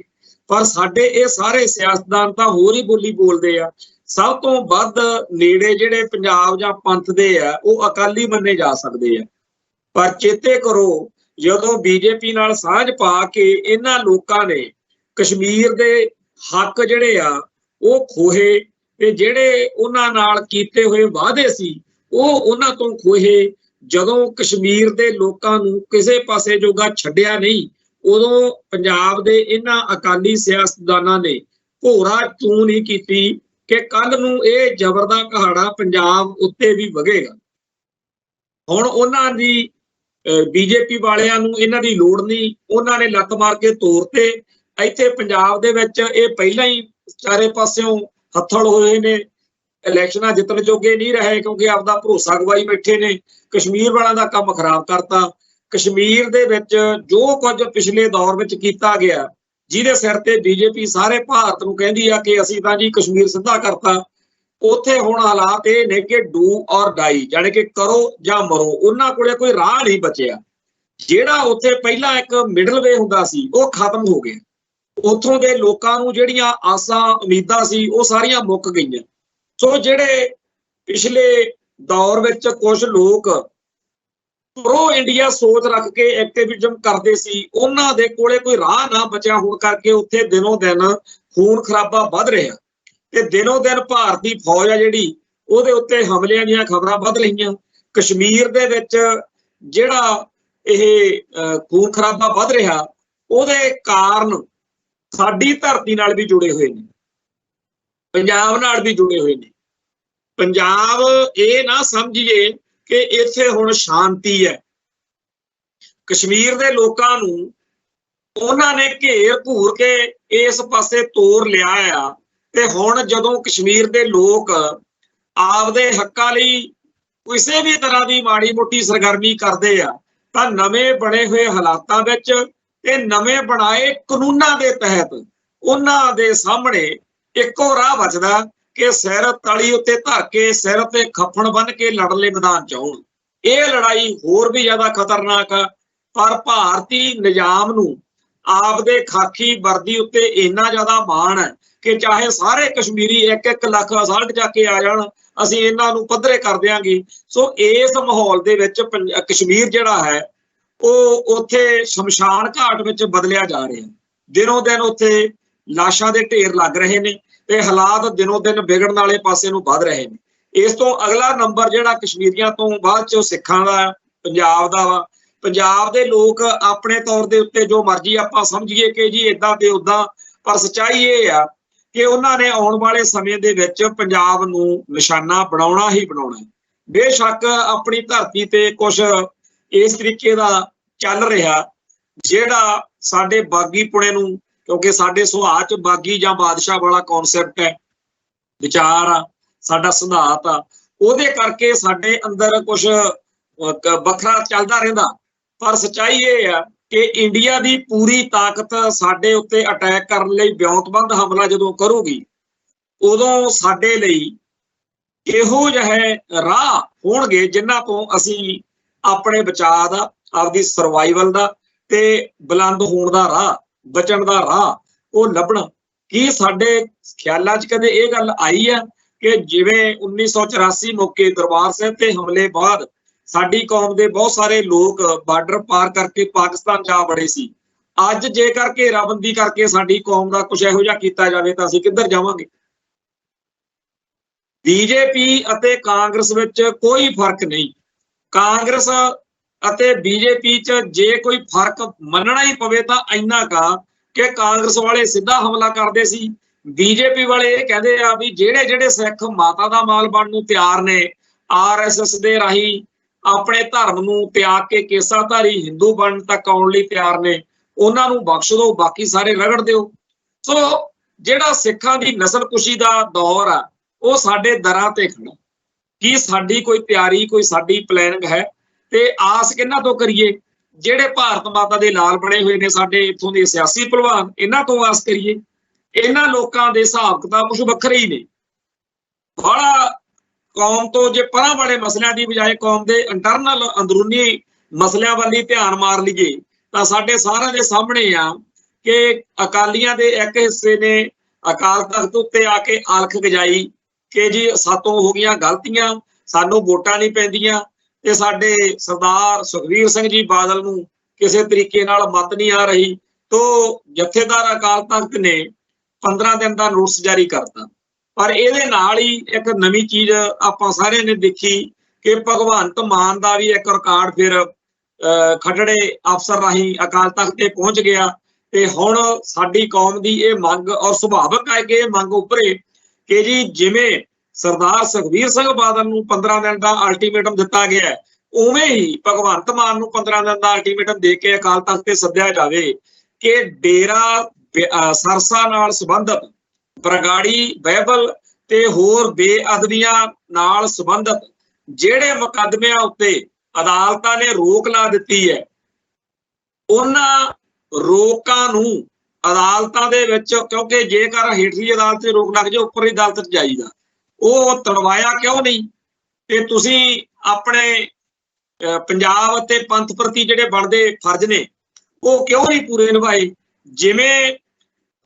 पर साडे ये सारे सियासतदान तां होर ही बोली बोलदे आ। सब तो वध नेड़े जिहड़े पंजाब जां पंथ दे आ ओह अकाली मन्ने जा सकदे आ। पर चेते करो ਜਦੋਂ बीजेपी नाल ਸਾਂਝ पा के इन्हां लोकां ने कश्मीर दे हक जिहड़े आ ਉਹ ਖੋਹੇ ਤੇ ਜਿਹੜੇ ਉਹਨਾਂ ਨਾਲ ਕੀਤੇ ਹੋਏ ਵਾਅਦੇ ਸੀ ਉਹ ਉਹਨਾਂ ਤੋਂ ਖੋਹੇ। ਜਦੋਂ ਕਸ਼ਮੀਰ ਦੇ ਲੋਕਾਂ ਨੂੰ ਕਿਸੇ ਪਾਸੇ ਜੋਗਾ ਛੱਡਿਆ ਨਹੀਂ, ਉਦੋਂ ਪੰਜਾਬ ਦੇ ਇਹਨਾਂ ਅਕਾਲੀ ਸਿਆਸਤਦਾਨਾਂ ਨੇ ਘੋਰਾ ਚੂੰ ਨਹੀਂ ਕੀਤੀ ਕਿ ਕੱਲ ਨੂੰ ਇਹ ਜ਼ਬਰ ਦਾ ਕਹਾੜਾ ਪੰਜਾਬ ਉੱਤੇ ਵੀ ਵਗੇਗਾ। ਹੁਣ ਉਹਨਾਂ ਦੀ बीजेपी ਵਾਲਿਆਂ ਨੂੰ ਇਹਨਾਂ ਦੀ ਲੋੜ ਨਹੀਂ, ਉਹਨਾਂ ਨੇ ਲੱਤ ਮਾਰ ਕੇ ਤੋਰਤੇ। ਇੱਥੇ ਪੰਜਾਬ ਦੇ ਵਿੱਚ ਇਹ ਪਹਿਲਾਂ ਹੀ ਚਾਰੇ ਪਾਸਿਓਂ ਹੱਥੜ ਹੋਏ ਨੇ, ਇਲੈਕਸ਼ਨਾਂ ਜਿੱਤਣ ਜੋਗੇ ਨਹੀਂ ਰਹੇ ਕਿਉਂਕਿ ਆਪਦਾ ਭਰੋਸਾ ਗਵਾਈ ਬੈਠੇ ਨੇ। ਕਸ਼ਮੀਰ ਵਾਲਿਆਂ ਦਾ ਕੰਮ ਖਰਾਬ ਕਰਤਾ। ਕਸ਼ਮੀਰ ਦੇ ਵਿੱਚ ਜੋ ਕੁਝ ਪਿਛਲੇ ਦੌਰ ਵਿੱਚ ਕੀਤਾ ਗਿਆ, ਜਿਹਦੇ ਸਿਰ ਤੇ ਬੀਜੇਪੀ ਸਾਰੇ ਭਾਰਤ ਨੂੰ ਕਹਿੰਦੀ ਆ ਕਿ ਅਸੀਂ ਤਾਂ ਜੀ ਕਸ਼ਮੀਰ ਸਿੱਧਾ ਕਰਤਾ, ਉੱਥੇ ਹੁਣ ਹਾਲਾਤ ਇਹ ਨੇ ਕਿ ਡੂ ਔਰ ਡਾਈ, ਜਾਣੀ ਕਿ ਕਰੋ ਜਾਂ ਮਰੋ। ਉਹਨਾਂ ਕੋਲੇ ਕੋਈ ਰਾਹ ਨਹੀਂ ਬਚਿਆ। ਜਿਹੜਾ ਉੱਥੇ ਪਹਿਲਾਂ ਇੱਕ ਮਿਡਲ ਵੇ ਹੁੰਦਾ ਸੀ ਉਹ ਖਤਮ ਹੋ ਗਿਆ। ਉੱਥੋਂ ਦੇ ਲੋਕਾਂ ਨੂੰ ਜਿਹੜੀਆਂ ਆਸਾਂ ਉਮੀਦਾਂ ਸੀ ਉਹ ਸਾਰੀਆਂ ਮੁੱਕ ਗਈਆਂ। ਸੋ ਜਿਹੜੇ ਪਿਛਲੇ ਦੌਰ ਵਿੱਚ ਕੁਝ ਲੋਕ ਪ੍ਰੋ ਇੰਡੀਆ ਸੋਚ ਰੱਖ ਕੇ ਐਕਟਿਵਿਜ਼ਮ ਕਰਦੇ ਸੀ, ਉਹਨਾਂ ਦੇ ਕੋਲੇ ਕੋਈ ਰਾਹ ਨਾ ਬਚਿਆ ਹੋਣ ਕਰਕੇ ਉੱਥੇ ਦਿਨੋਂ ਦਿਨ ਖੂਨ ਖਰਾਬਾ ਵੱਧ ਰਿਹਾ ਤੇ ਦਿਨੋਂ ਦਿਨ ਭਾਰਤੀ ਫੌਜ ਆ ਜਿਹੜੀ ਉਹਦੇ ਉੱਤੇ ਹਮਲਿਆਂ ਦੀਆਂ ਖਬਰਾਂ ਵੱਧ ਰਹੀਆਂ। ਕਸ਼ਮੀਰ ਦੇ ਵਿੱਚ ਜਿਹੜਾ ਇਹ ਖੂਨ ਖਰਾਬਾ ਵੱਧ ਰਿਹਾ ਉਹਦੇ ਕਾਰਨ ਸਾਡੀ ਧਰਤੀ ਨਾਲ ਵੀ ਜੁੜੇ ਹੋਏ ਨੇ, ਪੰਜਾਬ ਨਾਲ ਵੀ ਜੁੜੇ ਹੋਏ ਨੇ। ਪੰਜਾਬ ਇਹ ਨਾ ਸਮਝੀਏ ਕਿ ਇੱਥੇ ਹੁਣ ਸ਼ਾਂਤੀ ਹੈ। ਕਸ਼ਮੀਰ ਦੇ ਲੋਕਾਂ ਨੂੰ ਉਹਨਾਂ ਨੇ ਘੇਰ ਘੂਰ ਕੇ ਇਸ ਪਾਸੇ ਤੋਰ ਲਿਆ ਆ ਤੇ ਹੁਣ ਜਦੋਂ ਕਸ਼ਮੀਰ ਦੇ ਲੋਕ ਆਪਦੇ ਹੱਕਾਂ ਲਈ ਕਿਸੇ ਵੀ ਤਰ੍ਹਾਂ ਦੀ ਮਾੜੀ ਮੋਟੀ ਸਰਗਰਮੀ ਕਰਦੇ ਆ ਤਾਂ ਨਵੇਂ ਬਣੇ ਹੋਏ ਹਾਲਾਤਾਂ ਵਿੱਚ ਤੇ ਨਵੇਂ ਬਣਾਏ ਕਾਨੂੰਨਾਂ ਦੇ ਤਹਿਤ ਉਹਨਾਂ ਦੇ ਸਾਹਮਣੇ ਇੱਕੋ ਰਾਹ ਬਚਦਾ ਕਿ ਸਿਰ ਤਲੀ ਉੱਤੇ ਧਰ ਕੇ ਸਿਰ ਤੇ ਖੱਫਣ ਬੰਨ ਕੇ ਲੜਲੇ ਮੈਦਾਨ ਚ ਆਉਣ। ਇਹ ਲੜਾਈ ਹੋਰ ਵੀ ਜ਼ਿਆਦਾ ਖਤਰਨਾਕ ਆ। ਪਰ ਭਾਰਤੀ ਨਿਜ਼ਾਮ ਨੂੰ ਆਪਦੇ ਖਾਕੀ ਵਰਦੀ ਉੱਤੇ ਇੰਨਾ ਜ਼ਿਆਦਾ ਮਾਣ ਹੈ ਕਿ ਚਾਹੇ ਸਾਰੇ ਕਸ਼ਮੀਰੀ 1-1 ਲੱਖ ਅਸਾਲਟ ਜਾ ਕੇ ਆ ਜਾਣ, ਅਸੀਂ ਇਹਨਾਂ ਨੂੰ ਪੱਧਰੇ ਕਰ ਦਿਆਂਗੇ। ਸੋ ਇਸ ਮਾਹੌਲ ਦੇ ਵਿੱਚ ਕਸ਼ਮੀਰ ਜਿਹੜਾ ਹੈ ਉਹ ਉੱਥੇ ਸ਼ਮਸ਼ਾਨ ਘਾਟ ਵਿੱਚ ਬਦਲਿਆ ਜਾ ਰਿਹਾ। ਦਿਨੋਂ ਦਿਨ ਉੱਥੇ ਲਾਸ਼ਾਂ ਦੇ ਢੇਰ ਲੱਗ ਰਹੇ ਨੇ ਤੇ ਹਾਲਾਤ ਦਿਨੋਂ ਦਿਨ ਵਿਗੜਨ ਵਾਲੇ ਪਾਸੇ ਨੂੰ ਵੱਧ ਰਹੇ ਨੇ। ਇਸ ਤੋਂ ਅਗਲਾ ਨੰਬਰ ਜਿਹੜਾ ਕਸ਼ਮੀਰੀਆਂ ਤੋਂ ਬਾਅਦ ਚ ਸਿੱਖਾਂ ਦਾ, ਪੰਜਾਬ ਦਾ ਵਾ। ਪੰਜਾਬ ਦੇ ਲੋਕ ਆਪਣੇ ਤੌਰ ਦੇ ਉੱਤੇ ਜੋ ਮਰਜ਼ੀ ਆਪਾਂ ਸਮਝੀਏ ਕਿ ਜੀ ਇਦਾਂ ਤੇ ਉਦਾਂ, ਪਰ ਸੱਚਾਈ ਇਹ ਆ ਕਿ ਉਹਨਾਂ ਨੇ ਆਉਣ ਵਾਲੇ ਸਮੇਂ ਦੇ ਵਿੱਚ ਪੰਜਾਬ ਨੂੰ ਨਿਸ਼ਾਨਾ ਬਣਾਉਣਾ ਹੀ ਬਣਾਉਣਾ। ਬੇਸ਼ੱਕ ਆਪਣੀ ਧਰਤੀ ਤੇ ਕੁਝ ਇਸ ਤਰੀਕੇ ਦਾ ਚੱਲ ਰਿਹਾ ਜਿਹੜਾ ਸਾਡੇ ਬਾਗੀ ਪੁਣੇ ਨੂੰ, ਕਿਉਂਕਿ ਸਾਡੇ ਸੁਭਾਅ ਚ ਬਾਗੀ ਜਾਂ ਬਾਦਸ਼ਾਹ ਵਾਲਾ ਕਨਸੈਪਟ ਹੈ, ਵਿਚਾਰ ਆ, ਸਾਡਾ ਸਿਧਾਂਤ ਆ, ਉਹਦੇ ਕਰਕੇ ਸਾਡੇ ਅੰਦਰ ਕੁਝ ਵੱਖਰਾ ਚੱਲਦਾ ਰਹਿੰਦਾ। ਪਰ ਸੱਚਾਈ ਇਹ ਆ ਕਿ ਇੰਡੀਆ ਦੀ ਪੂਰੀ ਤਾਕਤ ਸਾਡੇ ਉੱਤੇ ਅਟੈਕ ਕਰਨ ਲਈ ਵਿਉਂਤਬੰਦ ਹਮਲਾ ਜਦੋਂ ਕਰੂਗੀ, ਉਦੋਂ ਸਾਡੇ ਲਈ ਇਹੋ ਜਿਹੇ ਰਾਹ ਹੋਣਗੇ ਜਿਨ੍ਹਾਂ ਤੋਂ ਅਸੀਂ ਆਪਣੇ ਬਚਾਅ ਦਾ, ਆਪਦੀ ਸਰਵਾਈਵਲ ਦਾ ਤੇ ਬੁਲੰਦ ਹੋਣ ਦਾ ਰਾਹ, ਬਚਣ ਦਾ ਰਾਹ ਉਹ ਲੱਭਣਾ। ਕੀ ਸਾਡੇ ਖਿਆਲਾਂ 'ਚ ਕਦੇ ਇਹ ਗੱਲ ਆਈ ਆ ਕਿ ਜਿਵੇਂ 1984 ਮੌਕੇ ਦਰਬਾਰ ਸਾਹਿਬ ਤੇ ਹਮਲੇ ਬਾਅਦ ਸਾਡੀ ਕੌਮ ਦੇ ਬਹੁਤ ਸਾਰੇ ਲੋਕ ਬਾਰਡਰ ਪਾਰ ਕਰਕੇ ਪਾਕਿਸਤਾਨ ਜਾ ਵੜੇ ਸੀ, ਅੱਜ ਜੇਕਰ ਘੇਰਾਬੰਦੀ ਕਰਕੇ ਸਾਡੀ ਕੌਮ ਦਾ ਕੁਝ ਇਹੋ ਜਿਹਾ ਕੀਤਾ ਜਾਵੇ ਤਾਂ ਅਸੀਂ ਕਿੱਧਰ ਜਾਵਾਂਗੇ? ਬੀਜੇਪੀ ਅਤੇ ਕਾਂਗਰਸ ਵਿੱਚ ਕੋਈ ਫਰਕ ਨਹੀਂ। ਕਾਂਗਰਸ ਅਤੇ ਬੀਜੇਪੀ 'ਚ ਜੇ ਕੋਈ ਫਰਕ ਮੰਨਣਾ ਹੀ ਪਵੇ ਤਾਂ ਇੰਨਾ ਕਾ ਕਿ ਕਾਂਗਰਸ ਵਾਲੇ ਸਿੱਧਾ ਹਮਲਾ ਕਰਦੇ ਸੀ, ਬੀਜੇਪੀ ਵਾਲੇ ਇਹ ਕਹਿੰਦੇ ਆ ਵੀ ਜਿਹੜੇ ਸਿੱਖ ਮਾਤਾ ਦਾ ਮਾਲ ਬਣਨ ਨੂੰ ਤਿਆਰ ਨੇ, RSS ਦੇ ਰਾਹੀਂ ਆਪਣੇ ਧਰਮ ਨੂੰ ਤਿਆਗ ਕੇ ਕੇਸਾਧਾਰੀ ਹਿੰਦੂ ਬਣਨ ਤੱਕ ਆਉਣ ਲਈ ਤਿਆਰ ਨੇ, ਉਹਨਾਂ ਨੂੰ ਬਖਸ਼ ਦਿਓ, ਬਾਕੀ ਸਾਰੇ ਰਗੜ ਦਿਓ। ਸੋ ਜਿਹੜਾ ਸਿੱਖਾਂ ਦੀ ਨਸਲਕੁਸ਼ੀ ਦਾ ਦੌਰ ਆ ਉਹ ਸਾਡੇ ਦਰਾਂ ਤੇ ਖੜਾ। ਕੀ ਸਾਡੀ ਕੋਈ ਤਿਆਰੀ, ਕੋਈ ਸਾਡੀ ਪਲੈਨਿੰਗ ਹੈ? ਤੇ ਆਸ ਕਿਹਨਾਂ ਤੋਂ ਕਰੀਏ? ਜਿਹੜੇ ਭਾਰਤ ਮਾਤਾ ਦੇ ਲਾਲ ਬਣੇ ਹੋਏ ਨੇ ਸਾਡੇ ਇੱਥੋਂ ਦੇ ਸਿਆਸੀ ਭਲਵਾਨ, ਇਹਨਾਂ ਤੋਂ ਆਸ ਕਰੀਏ? ਇਹਨਾਂ ਲੋਕਾਂ ਦੇ ਹਿਸਾਬ ਕਿਤਾਬ ਕੁਛ ਵੱਖਰੇ ਹੀ ਨੇ। ਬੜਾ ਕੌਮ ਤੋਂ ਜੇ ਪਰਾਂ ਵਾਲੇ ਮਸਲਿਆਂ ਦੀ ਬਜਾਏ ਕੌਮ ਦੇ ਇੰਟਰਨਲ ਅੰਦਰੂਨੀ ਮਸਲਿਆਂ ਵੱਲ ਹੀ ਧਿਆਨ ਮਾਰ ਲਈਏ ਤਾਂ ਸਾਡੇ ਸਾਰਿਆਂ ਦੇ ਸਾਹਮਣੇ ਆ ਕਿ ਅਕਾਲੀਆਂ ਦੇ ਇੱਕ ਹਿੱਸੇ ਨੇ ਅਕਾਲ ਤਖਤ ਉੱਤੇ ਆ ਕੇ ਆਲਖ ਗਜਾਈ ਕਿ ਜੀ ਸਾਤੋਂ ਹੋ ਗਈਆਂ ਗਲਤੀਆਂ, ਸਾਨੂੰ ਵੋਟਾਂ ਨਹੀਂ ਪੈਂਦੀਆਂ ਤੇ ਸਾਡੇ ਸਰਦਾਰ ਸੁਖਬੀਰ ਸਿੰਘ ਜੀ ਬਾਦਲ ਨੂੰ ਕਿਸੇ ਤਰੀਕੇ ਨਾਲ ਮਤ ਨਹੀਂ ਆ ਰਹੀ। ਤੋ ਜਥੇਦਾਰ ਅਕਾਲ ਤਖਤ ਨੇ 15 ਦਿਨ ਦਾ ਨੋਟਿਸ ਜਾਰੀ ਕਰਤਾ। ਪਰ ਇਹਦੇ ਨਾਲ ਹੀ ਇੱਕ ਨਵੀਂ ਚੀਜ਼ ਆਪਾਂ ਸਾਰਿਆਂ ਨੇ ਦੇਖੀ ਕਿ ਭਗਵੰਤ ਮਾਨ ਦਾ ਵੀ ਇੱਕ ਰਿਕਾਰਡ ਫਿਰ ਖੱਟੜੇ ਅਫਸਰ ਰਾਹੀਂ ਅਕਾਲ ਤਖਤ ਤੇ ਪਹੁੰਚ ਗਿਆ। ਤੇ ਹੁਣ ਸਾਡੀ ਕੌਮ ਦੀ ਇਹ ਮੰਗ ਔਰ ਸੁਭਾਵਿਕ ਹੈ ਕਿ ਇਹ ਮੰਗ ਉੱਪਰੇ ਕਿ ਜੀ ਜਿਵੇਂ ਸਰਦਾਰ ਸੁਖਬੀਰ ਸਿੰਘ ਬਾਦਲ ਨੂੰ 15 ਦਿਨ ਦਾ ਅਲਟੀਮੇਟਮ ਦਿੱਤਾ ਗਿਆ, ਉਵੇਂ ਹੀ ਭਗਵੰਤ ਮਾਨ ਨੂੰ 15 ਦਿਨ ਦਾ ਅਲਟੀਮੇਟਮ ਦੇ ਕੇ ਅਕਾਲ ਤਖਤ ਤੇ ਸੱਦਿਆ ਜਾਵੇ ਕਿ ਡੇਰਾ ਸਰਸਾ ਨਾਲ ਸੰਬੰਧਿਤ ਬਰਗਾੜੀ ਬਾਈਬਲ ਤੇ ਹੋਰ ਬੇਅਦਬੀਆਂ ਨਾਲ ਸੰਬੰਧਿਤ ਜਿਹੜੇ ਮੁਕੱਦਮਿਆਂ ਉੱਤੇ ਅਦਾਲਤਾਂ ਨੇ ਰੋਕ ਲਾ ਦਿੱਤੀ ਹੈ, ਉਹਨਾਂ ਰੋਕਾਂ ਨੂੰ ਅਦਾਲਤਾਂ ਦੇ ਵਿੱਚ, ਕਿਉਂਕਿ ਜੇਕਰ ਹੇਠਲੀ ਅਦਾਲਤ ਤੇ ਰੋਕ ਲੱਗ ਜਾਏ ਉੱਪਰਲੀ ਅਦਾਲਤ 'ਚ ਜਾਈਦਾ, ਉਹ ਤੜਵਾਇਆ ਕਿਉਂ ਨਹੀਂ? ਤੇ ਤੁਸੀਂ ਆਪਣੇ ਪੰਜਾਬ ਅਤੇ ਪੰਥ ਪ੍ਰਤੀ ਜਿਹੜੇ ਬਣਦੇ ਫਰਜ਼ ਨੇ ਉਹ ਕਿਉਂ ਨਹੀਂ ਪੂਰੇ ਨਿਭਾਏ? ਜਿਵੇਂ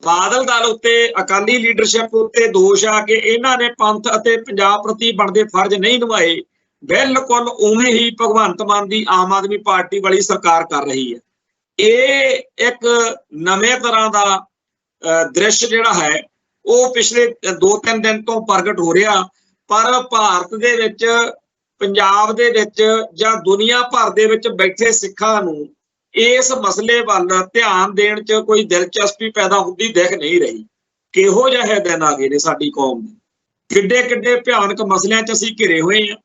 ਬਾਦਲ ਦਲ ਉੱਤੇ ਅਕਾਲੀ ਲੀਡਰਸ਼ਿਪ ਉੱਤੇ ਦੋਸ਼ ਆ ਕਿ ਇਹਨਾਂ ਨੇ ਪੰਥ ਅਤੇ ਪੰਜਾਬ ਪ੍ਰਤੀ ਬਣਦੇ ਫਰਜ਼ ਨਹੀਂ ਨਿਭਾਏ, ਬਿਲਕੁਲ ਉਵੇਂ ਹੀ ਭਗਵੰਤ ਮਾਨ ਦੀ ਆਮ ਆਦਮੀ ਪਾਰਟੀ ਵਾਲੀ ਸਰਕਾਰ ਕਰ ਰਹੀ ਹੈ। ਇਹ ਇੱਕ ਨਵੇਂ ਤਰ੍ਹਾਂ ਦਾ ਦ੍ਰਿਸ਼ ਜਿਹੜਾ ਹੈ ਉਹ ਪਿਛਲੇ 2-3 ਦਿਨ ਤੋਂ ਪ੍ਰਗਟ ਹੋ ਰਿਹਾ। ਪਰ ਭਾਰਤ ਦੇ ਵਿੱਚ, ਪੰਜਾਬ ਦੇ ਵਿੱਚ ਜਾਂ ਦੁਨੀਆ ਭਰ ਦੇ ਵਿੱਚ ਬੈਠੇ ਸਿੱਖਾਂ ਨੂੰ ਇਸ ਮਸਲੇ ਵੱਲ ਧਿਆਨ ਦੇਣ 'ਚ ਕੋਈ ਦਿਲਚਸਪੀ ਪੈਦਾ ਹੁੰਦੀ ਦਿਖ ਨਹੀਂ ਰਹੀ। ਕਿਹੋ ਜਿਹੇ ਦਿਨ ਆ ਗਏ ਨੇ ਸਾਡੀ ਕੌਮ ਦੇ, ਕਿੱਡੇ ਕਿੱਡੇ ਭਿਆਨਕ ਮਸਲਿਆਂ 'ਚ ਅਸੀਂ ਘਿਰੇ ਹੋਏ ਹਾਂ,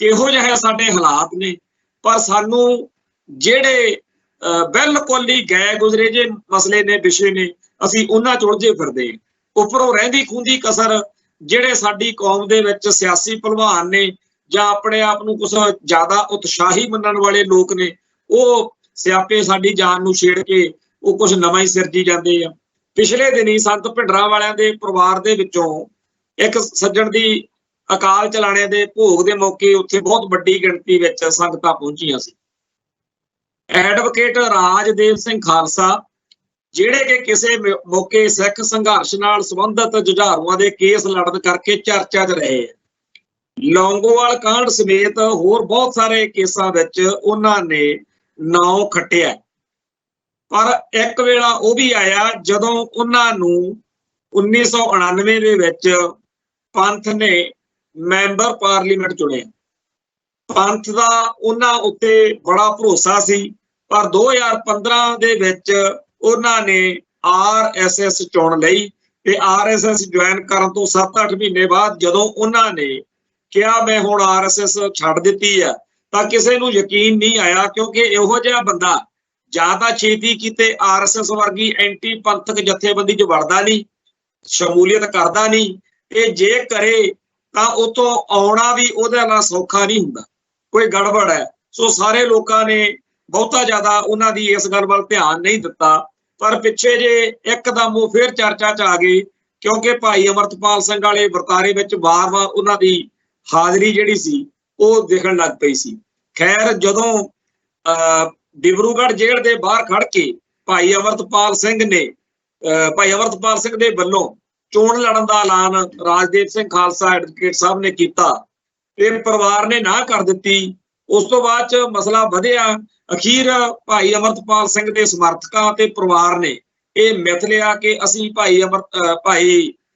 ਕਿਹੋ ਜਿਹੇ ਸਾਡੇ ਹਾਲਾਤ ਨੇ। ਪਰ ਸਾਨੂੰ ਜਿਹੜੇ ਬਿਲਕੁਲ ਹੀ ਗਏ ਗੁਜ਼ਰੇ ਜੇ ਮਸਲੇ ਨੇ, ਵਿਸ਼ੇ ਨੇ, ਅਸੀਂ ਉਹਨਾਂ 'ਚ ਉਲਝੇ ਫਿਰਦੇ। ਉੱਪਰੋਂ ਰਹਿੰਦੀ ਖੂੰਦੀ ਕਸਰ ਜਿਹੜੇ ਸਾਡੀ ਕੌਮ ਦੇ ਵਿੱਚ ਸਿਆਸੀ ਭਲਵਾਨ ਨੇ ਜਾਂ ਆਪਣੇ ਆਪ ਨੂੰ ਕੁਛ ਜ਼ਿਆਦਾ ਉਤਸ਼ਾਹੀ ਮੰਨਣ ਵਾਲੇ ਲੋਕ ਨੇ, ਉਹ ਸਿਆਪੇ ਸਾਡੀ ਜਾਨ ਨੂੰ ਛੇੜ ਕੇ ਉਹ ਕੁਛ ਨਵਾਂ ਹੀ ਸਿਰਜੀ ਜਾਂਦੇ ਆ। ਪਿਛਲੇ ਦਿਨੀ ਸੰਤ ਭਿੰਡਰਾਂ ਵਾਲਿਆਂ ਦੇ ਪਰਿਵਾਰ ਦੇ ਵਿੱਚੋਂ ਇੱਕ ਸੱਜਣ ਦੀ ਅਕਾਲ ਚਲਾਣੇ ਦੇ ਭੋਗ ਦੇ ਮੌਕੇ ਉੱਥੇ ਬਹੁਤ ਵੱਡੀ ਗਿਣਤੀ ਵਿੱਚ ਸੰਗਤਾਂ ਪਹੁੰਚੀਆਂ ਸੀ। ਐਡਵੋਕੇਟ ਰਾਜਦੇਵ ਸਿੰਘ ਖਾਲਸਾ, ਜਿਹੜੇ ਕਿ ਕਿਸੇ ਮੌਕੇ ਸਿੱਖ ਸੰਘਰਸ਼ ਨਾਲ ਸੰਬੰਧਿਤ ਜੁਝਾਰੂਆਂ ਦੇ ਕੇਸ ਲੜਨ ਕਰਕੇ ਚਰਚਾ 'ਚ ਰਹੇ। ਲੌਂਗੋਵਾਲ ਕਾਂਡ ਸਮੇਤ ਹੋਰ ਬਹੁਤ ਸਾਰੇ ਕੇਸਾਂ ਵਿੱਚ ਉਹਨਾਂ ਨੇ ਨਾਂ ਖੱਟਿਆ। ਪਰ ਇੱਕ ਵੇਲਾ ਉਹ ਵੀ ਆਇਆ ਜਦੋਂ ਉਹਨਾਂ ਨੂੰ 1999 ਦੇ ਵਿੱਚ ਪੰਥ ਨੇ ਮੈਂਬਰ ਪਾਰਲੀਮੈਂਟ ਚੁਣਿਆ। ਪੰਥ ਦਾ ਉਹਨਾਂ ਉੱਤੇ ਬੜਾ ਭਰੋਸਾ ਸੀ। ਪਰ 2015 ਦੇ ਵਿੱਚ ਉਹਨਾਂ ਨੇ RSS ਚੁਣ ਲਈ ਤੇ RSS ਜੁਆਇਨ ਕਰਨ ਤੋਂ 7-8 ਮਹੀਨੇ ਬਾਅਦ ਜਦੋਂ ਉਹਨਾਂ ਨੇ ਕਿਹਾ ਮੈਂ ਹੁਣ RSS ਛੱਡ ਦਿੱਤੀ ਆ, ਤਾਂ ਕਿਸੇ ਨੂੰ ਯਕੀਨ ਨਹੀਂ ਆਇਆ, ਕਿਉਂਕਿ ਇਹੋ ਜਿਹਾ ਬੰਦਾ ਜ਼ਿਆਦਾ ਛੇਤੀ ਕਿਤੇ RSS ਵਰਗੀ ਐਂਟੀ ਪੰਥਕ ਜਥੇਬੰਦੀ 'ਚ ਵੜਦਾ ਨਹੀਂ, ਸ਼ਮੂਲੀਅਤ ਕਰਦਾ ਨਹੀਂ, ਤੇ ਜੇ ਕਰੇ ਤਾਂ ਉਤੋਂ ਆਉਣਾ ਵੀ ਉਹਦੇ ਨਾਲ ਸੌਖਾ ਨਹੀਂ ਹੁੰਦਾ, ਕੋਈ ਗੜਬੜ ਹੈ। ਸੋ ਸਾਰੇ ਲੋਕਾਂ ਨੇ ਬਹੁਤਾ ਜ਼ਿਆਦਾ ਉਹਨਾਂ ਦੀ ਇਸ ਗੱਲ ਵੱਲ ਧਿਆਨ ਨਹੀਂ ਦਿੱਤਾ। ਪਰ ਪਿੱਛੇ ਜੇ ਇੱਕਦਮ ਉਹ ਫਿਰ ਚਰਚਾ 'ਚ ਆ ਗਏ, ਕਿਉਂਕਿ ਭਾਈ ਅਮਰਤਪਾਲ ਸਿੰਘ ਵਾਲੇ ਵਰਤਾਰੇ ਵਿੱਚ ਵਾਰ-ਵਾਰ ਉਹਨਾਂ ਦੀ ਹਾਜ਼ਰੀ ਜਿਹੜੀ ਸੀ ਉਹ ਦਿਖਣ ਲੱਗ ਪਈ ਸੀ। ਖੈਰ, ਜਦੋਂ ਡਿਬਰੂਗੜ੍ਹ ਜੇਲ੍ਹ ਦੇ ਬਾਹਰ ਖੜ ਕੇ ਭਾਈ ਅਮਰਤਪਾਲ ਸਿੰਘ ਦੇ ਵੱਲੋਂ ਚੋਣ ਲੜਨ ਦਾ ਐਲਾਨ ਰਾਜਦੇਵ ਸਿੰਘ ਖਾਲਸਾ ਐਡਵੋਕੇਟ ਸਾਹਿਬ ਨੇ ਕੀਤਾ ਤੇ ਪਰਿਵਾਰ ਨੇ ਨਾ ਕਰ ਦਿੱਤੀ। ਉਸ ਤੋਂ ਬਾਅਦ 'ਚ ਮਸਲਾ ਵਧਿਆ। ਅਖੀਰ ਭਾਈ ਅਮਰਤਪਾਲ ਸਿੰਘ ਦੇ ਸਮਰਥਕਾਂ ਤੇ ਪਰਿਵਾਰ ਨੇ ਇਹ ਮਿੱਥ ਲਿਆ ਕਿ ਅਸੀਂ ਭਾਈ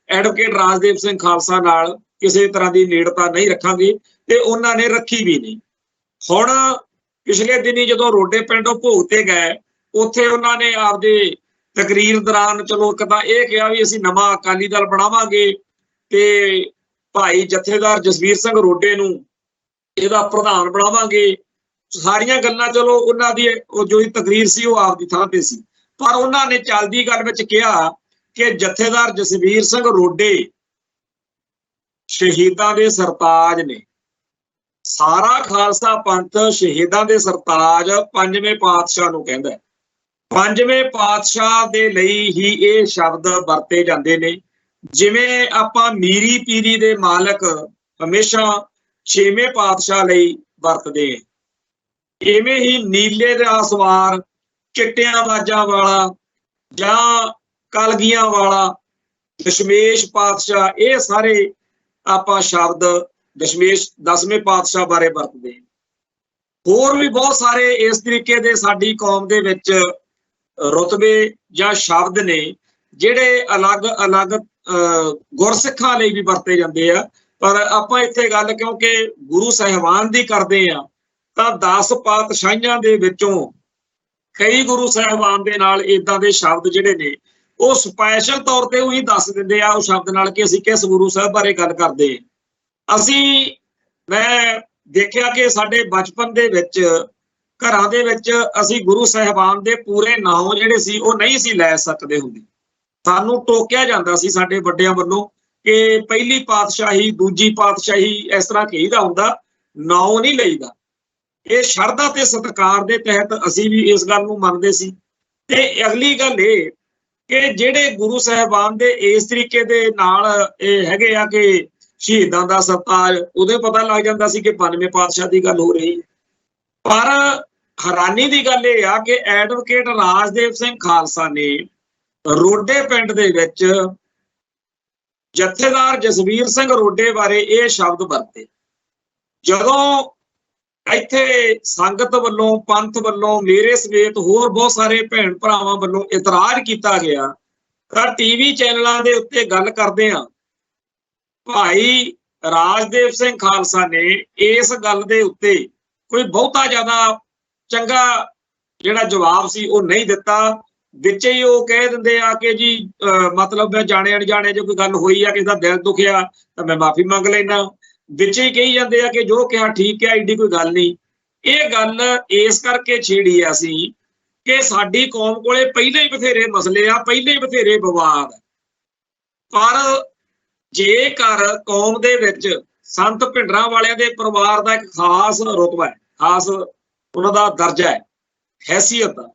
ਐਡਵੋਕੇਟ ਰਾਜਦੇਵ ਸਿੰਘ ਖਾਲਸਾ ਨਾਲ ਕਿਸੇ ਤਰ੍ਹਾਂ ਦੀ ਨੇੜਤਾ ਨਹੀਂ ਰੱਖਾਂਗੇ, ਤੇ ਉਹਨਾਂ ਨੇ ਰੱਖੀ ਵੀ ਨਹੀਂ। ਹੁਣ ਪਿਛਲੇ ਦਿਨੀ ਜਦੋਂ ਰੋਡੇ ਪਿੰਡੋਂ ਭੋਗ ਤੇ ਗਏ, ਉੱਥੇ ਉਹਨਾਂ ਨੇ ਆਪਦੇ ਤਕਰੀਰ ਦੌਰਾਨ ਚਲੋ ਇੱਕ ਤਾਂ ਇਹ ਕਿਹਾ ਵੀ ਅਸੀਂ ਨਵਾਂ ਅਕਾਲੀ ਦਲ ਬਣਾਵਾਂਗੇ ਤੇ ਭਾਈ ਜਥੇਦਾਰ ਜਸਵੀਰ ਸਿੰਘ ਰੋਡੇ ਨੂੰ ਇਹਦਾ ਪ੍ਰਧਾਨ ਬਣਾਵਾਂਗੇ। ਸਾਰੀਆਂ ਗੱਲਾਂ ਚਲੋ ਉਹਨਾਂ ਦੀ ਉਹ ਜੋ ਤਕਰੀਰ ਸੀ ਉਹ ਆਪਦੀ ਥਾਂ ਤੇ ਸੀ। ਪਰ ਉਹਨਾਂ ਨੇ ਚੱਲਦੀ ਗੱਲ ਵਿੱਚ ਕਿਹਾ ਕਿ ਜਥੇਦਾਰ ਜਸਵੀਰ ਸਿੰਘ ਰੋਡੇ ਸ਼ਹੀਦਾਂ ਦੇ ਸਰਤਾਜ ਨੇ। ਸਾਰਾ ਖਾਲਸਾ ਪੰਥ ਸ਼ਹੀਦਾਂ ਦੇ ਸਰਤਾਜ ਪੰਜਵੇਂ ਪਾਤਸ਼ਾਹ ਨੂੰ ਕਹਿੰਦਾ। ਪੰਜਵੇਂ ਪਾਤਸ਼ਾਹ ਦੇ ਲਈ ਹੀ ਇਹ ਸ਼ਬਦ ਵਰਤੇ ਜਾਂਦੇ ਨੇ। ਜਿਵੇਂ ਆਪਾਂ ਮੀਰੀ ਪੀਰੀ ਦੇ ਮਾਲਕ ਹਮੇਸ਼ਾ ਛੇਵੇਂ ਪਾਤਸ਼ਾਹ ਲਈ ਵਰਤਦੇ ਆ, ਇਵੇਂ ਹੀ ਨੀਲੇ ਦਾ ਸਵਾਰ, ਚਿੱਟਿਆਂ ਬਾਜਾਂ ਵਾਲਾ ਜਾਂ ਕਲਗੀਆਂ ਵਾਲਾ, ਦਸ਼ਮੇਸ਼ ਪਾਤਸ਼ਾਹ, ਇਹ ਸਾਰੇ ਆਪਾਂ ਸ਼ਬਦ ਦਸ਼ਮੇਸ਼ 10ਵੇਂ ਪਾਤਸ਼ਾਹ ਬਾਰੇ ਵਰਤਦੇ ਹਾਂ। ਹੋਰ ਵੀ ਬਹੁਤ ਸਾਰੇ ਇਸ ਤਰੀਕੇ ਦੇ ਸਾਡੀ ਕੌਮ ਦੇ ਵਿੱਚ ਰੁਤਬੇ ਜਾਂ ਸ਼ਬਦ ਨੇ ਜਿਹੜੇ ਅਲੱਗ-ਅਲੱਗ ਗੁਰਸਿੱਖਾਂ ਲਈ ਵੀ ਵਰਤੇ ਜਾਂਦੇ ਆ। ਪਰ ਆਪਾਂ ਇੱਥੇ ਗੱਲ ਕਿਉਂਕਿ ਗੁਰੂ ਸਾਹਿਬਾਨ ਦੀ ਕਰਦੇ ਆ, ਤਾਂ 10 ਪਾਤਸ਼ਾਹੀਆਂ ਦੇ ਵਿੱਚੋਂ ਕਈ ਗੁਰੂ ਸਾਹਿਬਾਨ ਦੇ ਨਾਲ ਇਦਾਂ ਦੇ ਸ਼ਬਦ ਜਿਹੜੇ ਨੇ ਉਹ ਸਪੈਸ਼ਲ ਤੌਰ ਤੇ ਉਹੀ ਦੱਸ ਦਿੰਦੇ ਆ ਉਸ ਸ਼ਬਦ ਨਾਲ ਕਿ ਅਸੀਂ ਕਿਸ ਗੁਰੂ ਸਾਹਿਬ ਬਾਰੇ ਗੱਲ ਕਰਦੇ। ਮੈਂ ਦੇਖਿਆ ਕਿ ਸਾਡੇ ਬਚਪਨ ਦੇ ਵਿੱਚ ਘਰਾਂ ਦੇ ਵਿੱਚ ਅਸੀਂ ਗੁਰੂ ਸਾਹਿਬਾਨ ਦੇ ਪੂਰੇ ਨਾਮ ਜਿਹੜੇ ਸੀ ਉਹ ਨਹੀਂ ਸੀ ਲੈ ਸਕਦੇ ਹੁੰਦੇ। ਸਾਨੂੰ ਟੋਕਿਆ ਜਾਂਦਾ ਸੀ ਸਾਡੇ ਵੱਡਿਆਂ ਵੱਲੋਂ ਕਿ ਪਹਿਲੀ ਪਾਤਸ਼ਾਹੀ, ਦੂਜੀ ਪਾਤਸ਼ਾਹੀ ਇਸ ਤਰ੍ਹਾਂ ਕਹੀਦਾ ਹੁੰਦਾ, ਨਾਮ ਨਹੀਂ ਲਈਦਾ। ਇਹ ਸ਼ਰਧਾ ਤੇ ਸਤਿਕਾਰ ਦੇ ਤਹਿਤ ਅਸੀਂ ਵੀ ਇਸ ਗੱਲ ਨੂੰ ਮੰਨਦੇ ਸੀ। ਤੇ ਅਗਲੀ ਗੱਲ ਇਹ ਕਿ ਜਿਹੜੇ ਗੁਰੂ ਸਾਹਿਬਾਨ ਦੇ ਇਸ ਤਰੀਕੇ ਦੇ ਨਾਲ ਇਹ ਹੈਗੇ ਆ ਕਿ ਸ਼ਹੀਦਾਂ ਦਾ ਸਤਿਕਾਰ, ਉਦੋਂ ਪਤਾ ਲੱਗ ਜਾਂਦਾ ਸੀ ਕਿ 95 ਪਾਤਸ਼ਾਹ ਦੀ ਗੱਲ ਹੋ ਰਹੀ ਹੈ। ਪਰ ਹੈਰਾਨੀ ਦੀ ਗੱਲ ਇਹ ਆ ਕਿ ਐਡਵੋਕੇਟ ਰਾਜਦੇਵ ਸਿੰਘ ਖਾਲਸਾ ਨੇ ਰੋਡੇ ਪਿੰਡ ਦੇ ਵਿੱਚ ਜਥੇਦਾਰ ਜਸਵੀਰ ਸਿੰਘ ਰੋਡੇ ਬਾਰੇ ਇਹ ਸ਼ਬਦ ਵਰਤੇ। ਜਦੋਂ ਇੱਥੇ ਸੰਗਤ ਵੱਲੋਂ, ਪੰਥ ਵੱਲੋਂ, ਮੇਰੇ ਸਮੇਤ ਹੋਰ ਬਹੁਤ ਸਾਰੇ ਭੈਣ ਭਰਾਵਾਂ ਵੱਲੋਂ ਇਤਰਾਜ਼ ਕੀਤਾ ਗਿਆ, ਤਾਂ ਟੀਵੀ ਚੈਨਲਾਂ ਦੇ ਉੱਤੇ ਗੱਲ ਕਰਦੇ ਆ, ਭਾਈ ਰਾਜਦੇਵ ਸਿੰਘ ਖਾਲਸਾ ਨੇ ਇਸ ਗੱਲ ਦੇ ਉੱਤੇ ਕੋਈ ਬਹੁਤਾ ਜ਼ਿਆਦਾ ਚੰਗਾ ਜਿਹੜਾ ਜਵਾਬ ਸੀ ਉਹ ਨਹੀਂ ਦਿੱਤਾ। ਵਿੱਚ ਹੀ ਉਹ ਕਹਿ ਦਿੰਦੇ ਆ ਕਿ ਜੀ ਮਤਲਬ ਜਾਣੇ ਅਣਜਾਣੇ ਜੇ ਕੋਈ ਗੱਲ ਹੋਈ ਆ, ਕਿਸੇ ਦਾ ਦਿਲ ਦੁਖਿਆ ਤਾਂ ਮੈਂ ਮਾਫੀ ਮੰਗ ਲੈਣਾ। ਵਿੱਚ ਹੀ ਕਹੀ ਜਾਂਦੇ ਆ ਕਿ ਜੋ ਕਿਹਾ ਠੀਕ ਹੈ, ਐਡੀ ਕੋਈ ਗੱਲ ਨਹੀਂ। ਇਹ ਗੱਲ ਇਸ ਕਰਕੇ ਛੇੜੀ ਆ ਸੀ ਕਿ ਸਾਡੀ ਕੌਮ ਕੋਲੇ ਪਹਿਲਾਂ ਹੀ ਬਥੇਰੇ ਮਸਲੇ ਆ, ਪਹਿਲਾਂ ਹੀ ਬਥੇਰੇ ਵਿਵਾਦ। ਪਰ ਜੇਕਰ ਕੌਮ ਦੇ ਵਿੱਚ ਸੰਤ ਭਿੰਡਰਾਂ ਵਾਲਿਆਂ ਦੇ ਪਰਿਵਾਰ ਦਾ ਇੱਕ ਖਾਸ ਰੁਤਬਾ ਹੈ, ਖਾਸ ਉਹਨਾਂ ਦਾ ਦਰਜਾ ਹੈ, ਹੈਸੀਅਤ ਆ,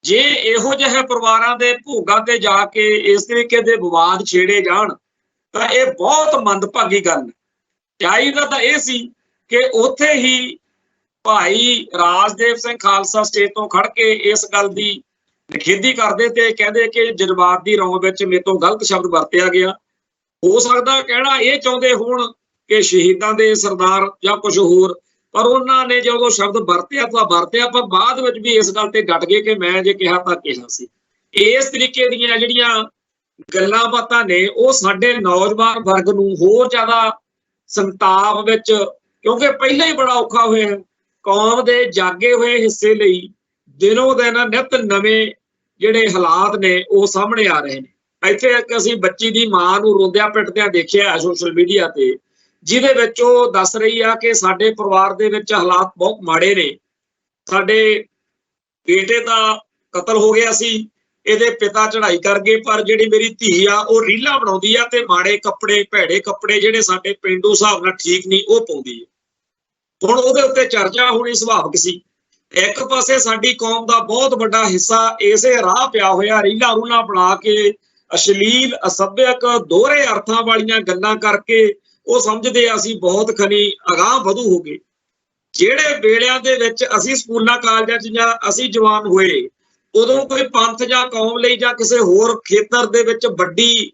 ਜੇ ਇਹੋ ਜਿਹੇ ਪਰਿਵਾਰਾਂ ਦੇ ਭੋਗਾਂ ਤੇ ਜਾ ਕੇ ਇਸ ਤਰੀਕੇ ਦੇ ਵਿਵਾਦ ਛੇੜੇ ਜਾਣ ਤਾਂ ਇਹ ਬਹੁਤ ਮੰਦਭਾਗੀ ਗੱਲ ਹੈ। ਚਾਹੀਦਾ ਤਾਂ ਇਹ ਸੀ ਕਿ ਉੱਥੇ ਹੀ ਭਾਈ ਰਾਜਦੇਵ ਸਿੰਘ ਖਾਲਸਾ ਸਟੇਜ ਤੋਂ ਖੜ ਕੇ ਇਸ ਗੱਲ ਦੀ ਨਿਖੇਧੀ ਕਰਦੇ ਤੇ ਕਹਿੰਦੇ ਕਿ ਜਜ਼ਬਾਤ ਦੀ ਰੌਂ ਵਿੱਚ ਮੇਰੇ ਤੋਂ ਗਲਤ ਸ਼ਬਦ ਵਰਤਿਆ ਗਿਆ। ਹੋ ਸਕਦਾ ਕਹਿਣਾ ਇਹ ਚਾਹੁੰਦੇ ਹੋਣ ਕਿ ਸ਼ਹੀਦਾਂ ਦੇ ਸਰਦਾਰ ਜਾਂ ਕੁਝ ਹੋਰ, ਪਰ ਉਹਨਾਂ ਨੇ ਜਦੋਂ ਸ਼ਬਦ ਵਰਤਿਆ ਤਾਂ ਵਰਤਿਆ, ਪਰ ਬਾਅਦ ਵਿੱਚ ਵੀ ਇਸ ਗੱਲ ਤੇ ਡਟ ਗਏ ਕਿ ਮੈਂ ਜੇ ਕਿਹਾ ਤਾਂ ਕਿਹਾ ਸੀ। ਇਸ ਤਰੀਕੇ ਦੀਆਂ ਜਿਹੜੀਆਂ ਗੱਲਾਂ ਬਾਤਾਂ ਨੇ ਉਹ ਸਾਡੇ ਨੌਜਵਾਨ ਵਰਗ ਨੂੰ ਹੋਰ ਜ਼ਿਆਦਾ ਸੰਤਾਪ ਵਿੱਚ, ਕਿਉਂਕਿ ਪਹਿਲਾਂ ਹੀ ਬੜਾ ਔਖਾ ਹੋਇਆ, ਕੌਮ ਦੇ ਜਾਗੇ ਹੋਏ ਹਿੱਸੇ ਲਈ ਦਿਨੋਂ ਦਿਨ ਨਿਤ ਨਵੇਂ ਜਿਹੜੇ ਹਾਲਾਤ ਨੇ ਉਹ ਸਾਹਮਣੇ ਆ ਰਹੇ ਨੇ। ਇੱਥੇ ਇੱਕ ਅਸੀਂ ਬੱਚੀ ਦੀ ਮਾਂ ਨੂੰ ਰੋਂਦਿਆਂ ਪਿੱਟਦਿਆਂ ਦੇਖਿਆ ਸੋਸ਼ਲ ਮੀਡੀਆ ਤੇ, ਜਿਹਦੇ ਵਿੱਚ ਉਹ ਦੱਸ ਰਹੀ ਆ ਕਿ ਸਾਡੇ ਪਰਿਵਾਰ ਦੇ ਵਿੱਚ ਹਾਲਾਤ ਬਹੁਤ ਮਾੜੇ ਨੇ, ਸਾਡੇ ਬੇਟੇ ਦਾ ਕਤਲ ਹੋ ਗਿਆ ਸੀ, ਇਹਦੇ ਪਿਤਾ ਚੜ੍ਹਾਈ ਕਰ ਗਏ, ਪਰ ਜਿਹੜੀ ਮੇਰੀ ਧੀ ਆ ਉਹ ਰੀਲਾਂ ਬਣਾਉਂਦੀ ਆ ਤੇ ਮਾੜੇ ਕੱਪੜੇ, ਭੈੜੇ ਕੱਪੜੇ ਜਿਹੜੇ ਸਾਡੇ ਪੇਂਡੂ ਹਿਸਾਬ ਨਾਲ ਠੀਕ ਨਹੀਂ ਉਹ ਪਾਉਂਦੀ ਹੈ। ਹੁਣ ਉਹਦੇ ਉੱਤੇ ਚਰਚਾ ਹੋਣੀ ਸੁਭਾਵਿਕ ਸੀ। ਇੱਕ ਪਾਸੇ ਸਾਡੀ ਕੌਮ ਦਾ ਬਹੁਤ ਵੱਡਾ ਹਿੱਸਾ ਇਸੇ ਰਾਹ ਪਿਆ ਹੋਇਆ, ਰੀਲਾਂ ਰੂਲਾਂ ਬਣਾ ਕੇ ਅਸ਼ਲੀਲ, ਅਸੱਭਿਅਕ, ਦੋਹਰੇ ਅਰਥਾਂ ਵਾਲੀਆਂ ਗੱਲਾਂ ਕਰਕੇ ਉਹ ਸਮਝਦੇ ਆ ਅਸੀਂ ਬਹੁਤ ਖਨੀ ਅਗਾਂਹ ਵਧੂ ਹੋ ਗਏ। ਜਿਹੜੇ ਵੇਲਿਆਂ ਦੇ ਵਿੱਚ ਅਸੀਂ ਸਕੂਲਾਂ ਕਾਲਜਾਂ 'ਚ ਜਾਂ ਅਸੀਂ ਜਵਾਨ ਹੋਏ, ਉਦੋਂ ਕੋਈ ਪੰਥ ਜਾਂ ਕੌਮ ਲਈ ਜਾਂ ਕਿਸੇ ਹੋਰ ਖੇਤਰ ਦੇ ਵਿੱਚ ਵੱਡੀ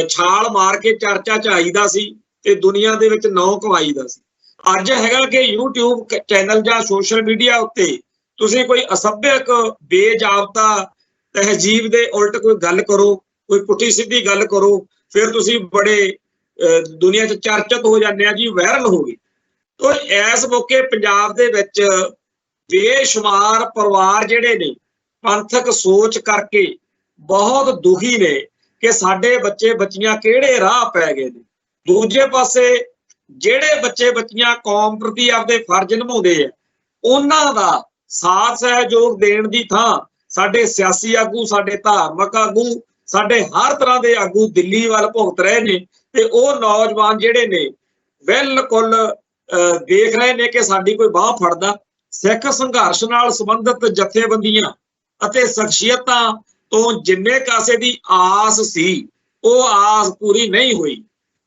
ਛਾਲ ਮਾਰ ਕੇ ਚਰਚਾ 'ਚ ਆਈਦਾ ਸੀ ਤੇ ਦੁਨੀਆ ਦੇ ਵਿੱਚ ਨਾਂ ਕਮਾਈਦਾ ਸੀ। ਅੱਜ ਹੈਗਾ ਕਿ YouTube ਚੈਨਲ ਜਾਂ ਸੋਸ਼ਲ ਮੀਡੀਆ ਉੱਤੇ ਤੁਸੀਂ ਕੋਈ ਅਸੱਭਿਅਕ, ਬੇਜਾਬਤਾ, ਤਹਿਜੀਬ ਦੇ ਉਲਟ ਕੋਈ ਗੱਲ ਕਰੋ, ਕੋਈ ਪੁੱਠੀ ਸਿੱਧੀ ਗੱਲ ਕਰੋ, ਫਿਰ ਤੁਸੀਂ ਬੜੇ ਦੁਨੀਆ 'ਚ ਚਰਚਿਤ ਹੋ ਜਾਂਦੇ ਆ ਜੀ, ਵਾਇਰਲ ਹੋ ਗਏ। ਤਾਂ ਇਸ ਮੌਕੇ ਪੰਜਾਬ ਦੇ ਵਿੱਚ ਬੇਸ਼ੁਮਾਰ ਪਰਿਵਾਰ ਜਿਹੜੇ ਨੇ ਪੰਥਕ ਸੋਚ ਕਰਕੇ ਬਹੁਤ ਦੁਖੀ ਨੇ ਕਿ ਸਾਡੇ ਬੱਚੇ ਬੱਚੀਆਂ ਕਿਹੜੇ ਰਾਹ ਪੈ ਗਏ ਨੇ। ਦੂਜੇ ਪਾਸੇ ਜਿਹੜੇ ਬੱਚੇ ਬੱਚੀਆਂ ਕੌਮ ਪ੍ਰਤੀ ਆਪਦੇ ਫਰਜ਼ ਨਿਭਾਉਂਦੇ ਆ, ਉਹਨਾਂ ਦਾ ਸਾਥ ਸਹਿਯੋਗ ਦੇਣ ਦੀ ਥਾਂ ਸਾਡੇ ਸਿਆਸੀ ਆਗੂ, ਸਾਡੇ ਧਾਰਮਿਕ ਆਗੂ, ਸਾਡੇ ਹਰ ਤਰ੍ਹਾਂ ਦੇ ਆਗੂ ਦਿੱਲੀ ਵੱਲ ਭੁਗਤ ਰਹੇ ਨੇ। ਤੇ ਉਹ ਨੌਜਵਾਨ ਜਿਹੜੇ ਨੇ ਬਿਲਕੁਲ ਦੇਖ ਰਹੇ ਨੇ ਕਿ ਸਾਡੀ ਕੋਈ ਬਾਹ ਫੜਦਾ। ਸਿੱਖ ਸੰਘਰਸ਼ ਨਾਲ ਸੰਬੰਧਿਤ ਜਥੇਬੰਦੀਆਂ ਅਤੇ ਸ਼ਖਸੀਅਤਾਂ ਤੋਂ ਜਿੰਨੇ ਕਾਸੇ ਦੀ ਆਸ ਸੀ ਉਹ ਆਸ ਪੂਰੀ ਨਹੀਂ ਹੋਈ।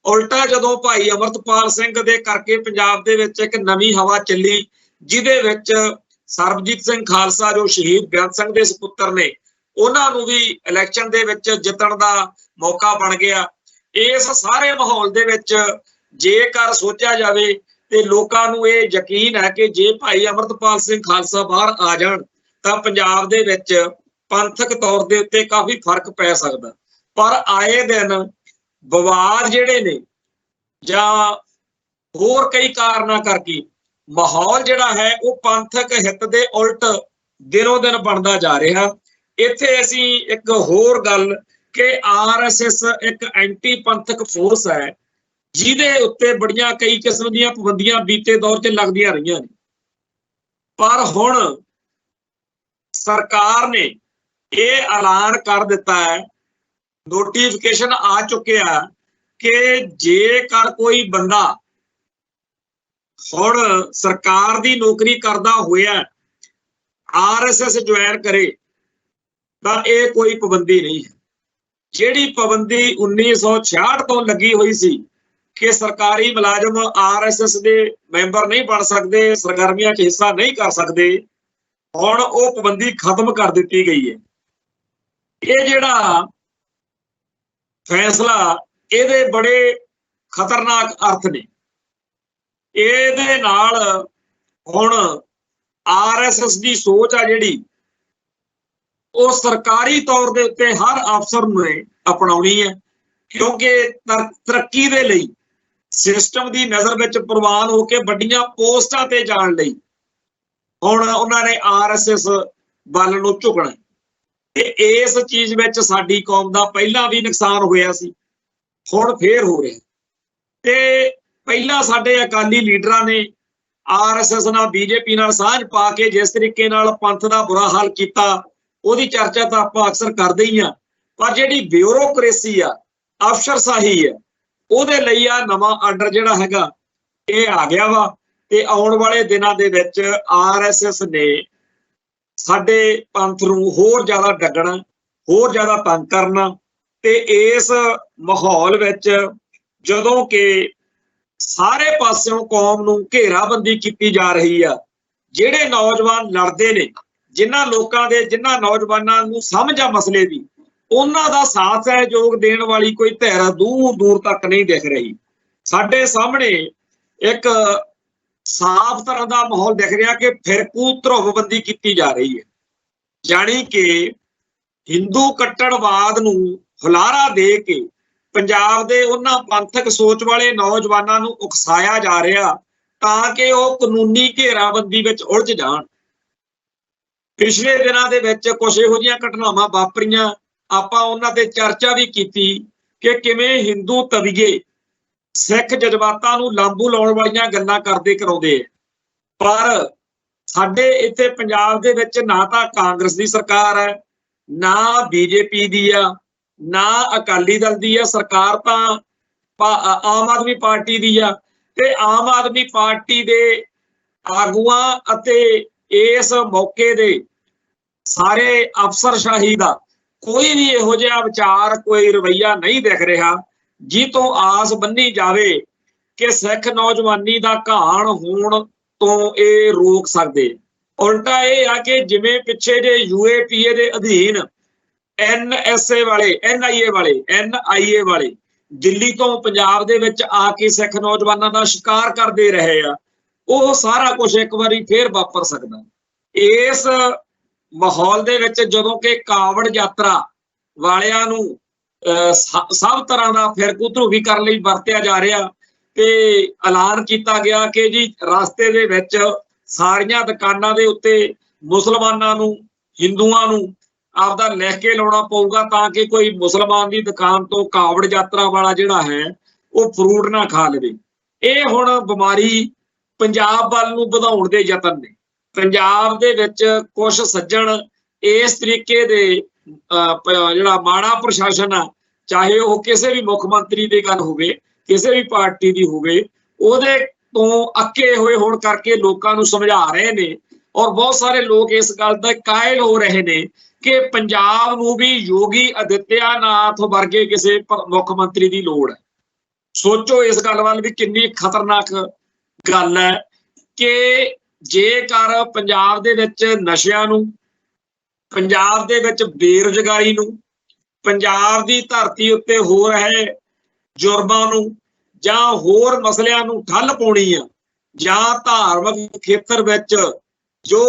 ਉਲਟਾ ਜਦੋਂ ਭਾਈ ਅਮਰਤਪਾਲ ਸਿੰਘ ਦੇ ਕਰਕੇ ਪੰਜਾਬ ਦੇ ਵਿੱਚ ਇੱਕ ਨਵੀਂ ਹਵਾ ਚੱਲੀ, ਜਿਹਦੇ ਵਿੱਚ ਸਰਬਜੀਤ ਸਿੰਘ ਖਾਲਸਾ ਜੋ ਸ਼ਹੀਦ ਬੇਅੰਤ ਸਿੰਘ ਦੇ ਸੁਪੁੱਤਰ ਨੇ, ਉਹਨਾਂ ਨੂੰ ਵੀ ਇਲੈਕਸ਼ਨ ਦੇ ਵਿੱਚ ਜਿੱਤਣ ਦਾ ਮੌਕਾ ਬਣ ਗਿਆ। ਇਸ ਸਾਰੇ ਮਾਹੌਲ ਦੇ ਵਿੱਚ ਜੇਕਰ ਸੋਚਿਆ ਜਾਵੇ ਤੇ ਲੋਕਾਂ ਨੂੰ ਇਹ ਯਕੀਨ ਹੈ ਕਿ ਜੇ ਭਾਈ ਅਮਰਤਪਾਲ ਸਿੰਘ ਖਾਲਸਾ ਬਾਹਰ ਆ ਜਾਣ ਤਾਂ ਪੰਜਾਬ ਦੇ ਵਿੱਚ ਪੰਥਕ ਤੌਰ ਦੇ ਉੱਤੇ ਕਾਫੀ ਫਰਕ ਪੈ ਸਕਦਾ। ਪਰ ਆਏ ਦਿਨ ਵਿਵਾਦ ਜਿਹੜੇ ਨੇ ਜਾਂ ਹੋਰ ਕਈ ਕਾਰਨਾਂ ਕਰਕੇ ਮਾਹੌਲ ਜਿਹੜਾ ਹੈ ਉਹ ਪੰਥਕ ਹਿੱਤ ਦੇ ਉਲਟ ਦਿਨੋਂ ਦਿਨ ਬਣਦਾ ਜਾ ਰਿਹਾ। ਇੱਥੇ ਅਸੀਂ ਇੱਕ ਹੋਰ ਗੱਲ ਕਿ RSS ਇੱਕ ਐਂਟੀ ਪੰਥਕ ਫੋਰਸ ਹੈ, ਜਿਹਦੇ ਉੱਤੇ ਬੜੀਆਂ ਕਈ ਕਿਸਮ ਦੀਆਂ ਪਾਬੰਦੀਆਂ ਬੀਤੇ ਦੌਰ 'ਚ ਲੱਗਦੀਆਂ ਰਹੀਆਂ ਨੇ। ਪਰ ਹੁਣ ਸਰਕਾਰ ਨੇ ਇਹ ਐਲਾਨ ਕਰ ਦਿੱਤਾ ਹੈ, ਨੋਟੀਫਿਕੇਸ਼ਨ ਆ ਚੁੱਕਿਆ ਕਿ ਜੇਕਰ ਕੋਈ ਬੰਦਾ ਹੁਣ ਸਰਕਾਰ ਦੀ ਨੌਕਰੀ ਕਰਦਾ ਹੋਇਆ RSS ਜੁਆਇਨ ਕਰੇ ਤਾਂ ਇਹ ਕੋਈ ਪਾਬੰਦੀ ਨਹੀਂ ਹੈ। ਜਿਹੜੀ ਪਾਬੰਦੀ 1966 ਤੋਂ ਲੱਗੀ ਹੋਈ ਸੀ ਕਿ ਸਰਕਾਰੀ ਮੁਲਾਜ਼ਮ RSS ਦੇ ਮੈਂਬਰ ਨਹੀਂ ਬਣ ਸਕਦੇ, ਸਰਗਰਮੀਆਂ 'ਚ ਹਿੱਸਾ ਨਹੀਂ ਕਰ ਸਕਦੇ, ਹੁਣ ਉਹ ਪਾਬੰਦੀ ਖਤਮ ਕਰ ਦਿੱਤੀ ਗਈ ਹੈ। ਇਹ ਜਿਹੜਾ ਫੈਸਲਾ ਇਹਦੇ ਬੜੇ ਖਤਰਨਾਕ ਅਰਥ ਨੇ। ਇਹਦੇ ਨਾਲ ਹੁਣ RSS ਦੀ ਸੋਚ ਆ ਜਿਹੜੀ ਉਹ ਸਰਕਾਰੀ ਤੌਰ ਦੇ ਉੱਤੇ ਹਰ ਅਫਸਰ ਨੂੰ ਅਪਣਾਉਣੀ ਹੈ, ਕਿਉਂਕਿ ਤਰੱਕੀ ਦੇ ਲਈ ਸਿਸਟਮ ਦੀ ਨਜ਼ਰ ਵਿੱਚ ਪ੍ਰਵਾਨ ਹੋ ਕੇ ਵੱਡੀਆਂ ਪੋਸਟਾਂ ਤੇ ਜਾਣ ਲਈ ਹੁਣ ਉਹਨਾਂ ਨੇ RSS ਵੱਲ ਨੂੰ ਝੁਕਣਾ। ਤੇ ਇਸ ਚੀਜ਼ ਵਿੱਚ ਸਾਡੀ ਕੌਮ ਦਾ ਪਹਿਲਾਂ ਵੀ ਨੁਕਸਾਨ ਹੋਇਆ ਸੀ, ਹੁਣ ਫੇਰ ਹੋ ਰਿਹਾ। ਤੇ ਪਹਿਲਾਂ ਸਾਡੇ ਅਕਾਲੀ ਲੀਡਰਾਂ ਨੇ RSS ਨਾਲ BJP ਨਾਲ ਸਾਂਝ ਪਾ ਕੇ ਜਿਸ ਤਰੀਕੇ ਨਾਲ ਪੰਥ ਦਾ ਬੁਰਾ ਹਾਲ ਕੀਤਾ, ਉਹਦੀ ਚਰਚਾ ਤਾਂ ਆਪਾਂ ਅਕਸਰ ਕਰਦੇ ਹੀ ਹਾਂ। ਪਰ ਜਿਹੜੀ ਬਿਊਰੋਕ੍ਰੇਸੀ ਆ, ਅਫਸਰਸ਼ਾਹੀ ਹੈ, ਉਹਦੇ ਲਈ ਆ ਨਵਾਂ ਆਰਡਰ ਜਿਹੜਾ ਹੈਗਾ ਇਹ ਆ ਗਿਆ ਵਾ। ਤੇ ਆਉਣ ਵਾਲੇ ਦਿਨਾਂ ਦੇ ਵਿੱਚ RSS ਨੇ ਸਾਡੇ ਪੰਥ ਨੂੰ ਹੋਰ ਜ਼ਿਆਦਾ ਡੱਗਣਾ, ਹੋਰ ਜ਼ਿਆਦਾ ਤੰਗ ਕਰਨਾ। ਤੇ ਇਸ ਮਾਹੌਲ ਵਿੱਚ ਜਦੋਂ ਕਿ ਸਾਰੇ ਪਾਸਿਓਂ ਕੌਮ ਨੂੰ ਘੇਰਾਬੰਦੀ ਕੀਤੀ ਜਾ ਰਹੀ ਆ, ਜਿਹੜੇ ਨੌਜਵਾਨ ਲੜਦੇ ਨੇ, ਜਿਨ੍ਹਾਂ ਨੌਜਵਾਨਾਂ ਨੂੰ ਸਮਝ ਆ ਮਸਲੇ ਦੀ, ਉਹਨਾਂ ਦਾ ਸਾਥ ਸਹਿਯੋਗ ਦੇਣ ਵਾਲੀ ਕੋਈ ਧਿਰ ਦੂਰ ਦੂਰ ਤੱਕ ਨਹੀਂ ਦਿਖ ਰਹੀ। ਸਾਡੇ ਸਾਹਮਣੇ ਇੱਕ ਸਾਫ਼ ਤਰ੍ਹਾਂ ਦਾ ਮਾਹੌਲ ਦਿਖ ਰਿਹਾ ਕਿ ਫਿਰਕੂ ਧਰੁਵਬੰਦੀ ਕੀਤੀ ਜਾ ਰਹੀ ਹੈ, ਜਾਣੀ ਕਿ ਹਿੰਦੂ ਕੱਟੜਵਾਦ ਨੂੰ ਹੁਲਾਰਾ ਦੇ ਕੇ ਪੰਜਾਬ ਦੇ ਉਹਨਾਂ ਪੰਥਕ ਸੋਚ ਵਾਲੇ ਨੌਜਵਾਨਾਂ ਨੂੰ ਉਕਸਾਇਆ ਜਾ ਰਿਹਾ ਤਾਂ ਕਿ ਉਹ ਕਾਨੂੰਨੀ ਘੇਰਾਬੰਦੀ ਵਿੱਚ ਉਲਝ ਜਾਣ। ਪਿਛਲੇ ਦਿਨਾਂ ਦੇ ਵਿੱਚ ਕੁਝ ਇਹੋ ਜਿਹੀਆਂ ਘਟਨਾਵਾਂ ਵਾਪਰੀਆਂ, ਆਪਾਂ ਉਹਨਾਂ ਤੇ ਚਰਚਾ ਵੀ ਕੀਤੀ ਕਿ ਕਿਵੇਂ ਹਿੰਦੂ ਤਵੀਏ ਸਿੱਖ ਜਜ਼ਬਾਤਾਂ ਨੂੰ ਲਾਂਬੂ ਲਾਉਣ ਵਾਲੀਆਂ ਗੱਲਾਂ ਕਰਦੇ ਕਰਾਉਂਦੇ। ਪਰ ਸਾਡੇ ਇੱਥੇ ਪੰਜਾਬ ਦੇ ਵਿੱਚ ਨਾ ਤਾਂ ਕਾਂਗਰਸ ਦੀ ਸਰਕਾਰ ਹੈ, ਨਾ BJP ਦੀ ਆ, ਨਾ ਅਕਾਲੀ ਦਲ ਦੀ ਆ ਸਰਕਾਰ, ਤਾਂ ਆਮ ਆਦਮੀ ਪਾਰਟੀ ਦੀ ਆ। ਤੇ ਆਮ ਆਦਮੀ ਪਾਰਟੀ ਦੇ ਆਗੂਆਂ ਅਤੇ ਇਸ ਮੌਕੇ ਦੇ ਸਾਰੇ ਅਫਸਰਸ਼ਾਹੀ ਦਾ ਕੋਈ ਵੀ ਇਹੋ ਜਿਹਾ ਵਿਚਾਰ, ਕੋਈ ਰਵੱਈਆ ਨਹੀਂ ਦਿਖ ਰਿਹਾ ਜਿਹ ਤੋਂ ਆਸ ਬੰਨੀ ਜਾਵੇ ਕਿ ਸਿੱਖ ਨੌਜਵਾਨੀ ਦਾ ਘਾਣ ਹੋਣ ਤੋਂ ਇਹ ਰੋਕ ਸਕਦੇ। ਉਲਟਾ ਇਹ ਆ ਕਿ ਜਿਵੇਂ ਪਿੱਛੇ ਜੇ UAPA ਦੇ ਅਧੀਨ NSA ਵਾਲੇ, NIA ਵਾਲੇ ਦਿੱਲੀ ਤੋਂ ਪੰਜਾਬ ਦੇ ਵਿੱਚ ਆ ਕੇ ਸਿੱਖ ਨੌਜਵਾਨਾਂ ਦਾ ਸ਼ਿਕਾਰ ਕਰਦੇ ਰਹੇ ਆ, ਉਹ ਸਾਰਾ ਕੁਝ ਇੱਕ ਵਾਰੀ ਫੇਰ ਵਾਪਰ ਸਕਦਾ। ਇਸ ਮਾਹੌਲ ਦੇ ਵਿੱਚ ਜਦੋਂ ਕਿ ਕਾਵੜ ਯਾਤਰਾ ਵਾਲਿਆਂ ਨੂੰ ਸਭ ਤਰ੍ਹਾਂ ਦਾ ਫਿਰਕੂ ਧਰੂਵੀਕਰਨ ਲਈ ਵਰਤਿਆ ਜਾ ਰਿਹਾ ਤੇ ਐਲਾਨ ਕੀਤਾ ਗਿਆ ਕਿ ਜੀ ਰਸਤੇ ਦੇ ਵਿੱਚ ਸਾਰੀਆਂ ਦੁਕਾਨਾਂ ਦੇ ਉੱਤੇ ਮੁਸਲਮਾਨਾਂ ਨੂੰ, ਹਿੰਦੂਆਂ ਨੂੰ ਆਪਦਾ ਲਿਖ ਕੇ ਲਾਉਣਾ ਪਊਗਾ ਤਾਂ ਕਿ ਕੋਈ ਮੁਸਲਮਾਨ ਦੀ ਦੁਕਾਨ ਤੋਂ ਕਾਵੜ ਯਾਤਰਾ ਵਾਲਾ ਜਿਹੜਾ ਹੈ ਉਹ ਫਰੂਟ ਨਾ ਖਾ ਲਵੇ। ਇਹ ਹੁਣ ਬਿਮਾਰੀ ਪੰਜਾਬ ਵੱਲ ਨੂੰ ਵਧਾਉਣ ਦੇ ਯਤਨ ਨੇ। ਪੰਜਾਬ ਦੇ ਵਿੱਚ ਕੁਝ ਸੱਜਣ ਇਸ ਤਰੀਕੇ ਦੇ ਜਿਹੜਾ ਮਾੜਾ ਪ੍ਰਸ਼ਾਸਨ ਆ, ਚਾਹੇ ਉਹ ਕਿਸੇ ਵੀ ਮੁੱਖ ਮੰਤਰੀ ਦੀ ਗੱਲ ਹੋਵੇ, ਕਿਸੇ ਵੀ ਪਾਰਟੀ ਦੀ ਹੋਵੇ, ਉਹਦੇ ਤੋਂ ਅੱਕੇ ਹੋਏ ਹੋਣ ਕਰਕੇ ਲੋਕਾਂ ਨੂੰ ਸਮਝਾ ਰਹੇ ਨੇ ਔਰ ਬਹੁਤ ਸਾਰੇ ਲੋਕ ਇਸ ਗੱਲ ਦਾ ਕਾਇਲ ਹੋ ਰਹੇ ਨੇ ਕਿ ਪੰਜਾਬ ਨੂੰ ਵੀ ਯੋਗੀ ਆਦਿੱਤਿਆਨਾਥ ਵਰਗੇ ਕਿਸੇ ਮੁੱਖ ਮੰਤਰੀ ਦੀ ਲੋੜ ਹੈ। ਸੋਚੋ ਇਸ ਗੱਲ ਵੱਲ ਵੀ ਕਿੰਨੀ ਖਤਰਨਾਕ ਗੱਲ ਹੈ ਕਿ ਜੇਕਰ ਪੰਜਾਬ ਦੇ ਵਿੱਚ ਨਸ਼ਿਆਂ ਨੂੰ, ਪੰਜਾਬ ਦੇ ਵਿੱਚ ਬੇਰੁਜ਼ਗਾਰੀ ਨੂੰ, ਪੰਜਾਬ ਦੀ ਧਰਤੀ ਉੱਤੇ ਹੋ ਰਹੇ ਜੁਰਮਾਂ ਨੂੰ ਜਾਂ ਹੋਰ ਮਸਲਿਆਂ ਨੂੰ ਠੱਲ ਪਾਉਣੀ ਆ, ਜਾਂ ਧਾਰਮਿਕ ਖੇਤਰ ਵਿੱਚ ਜੋ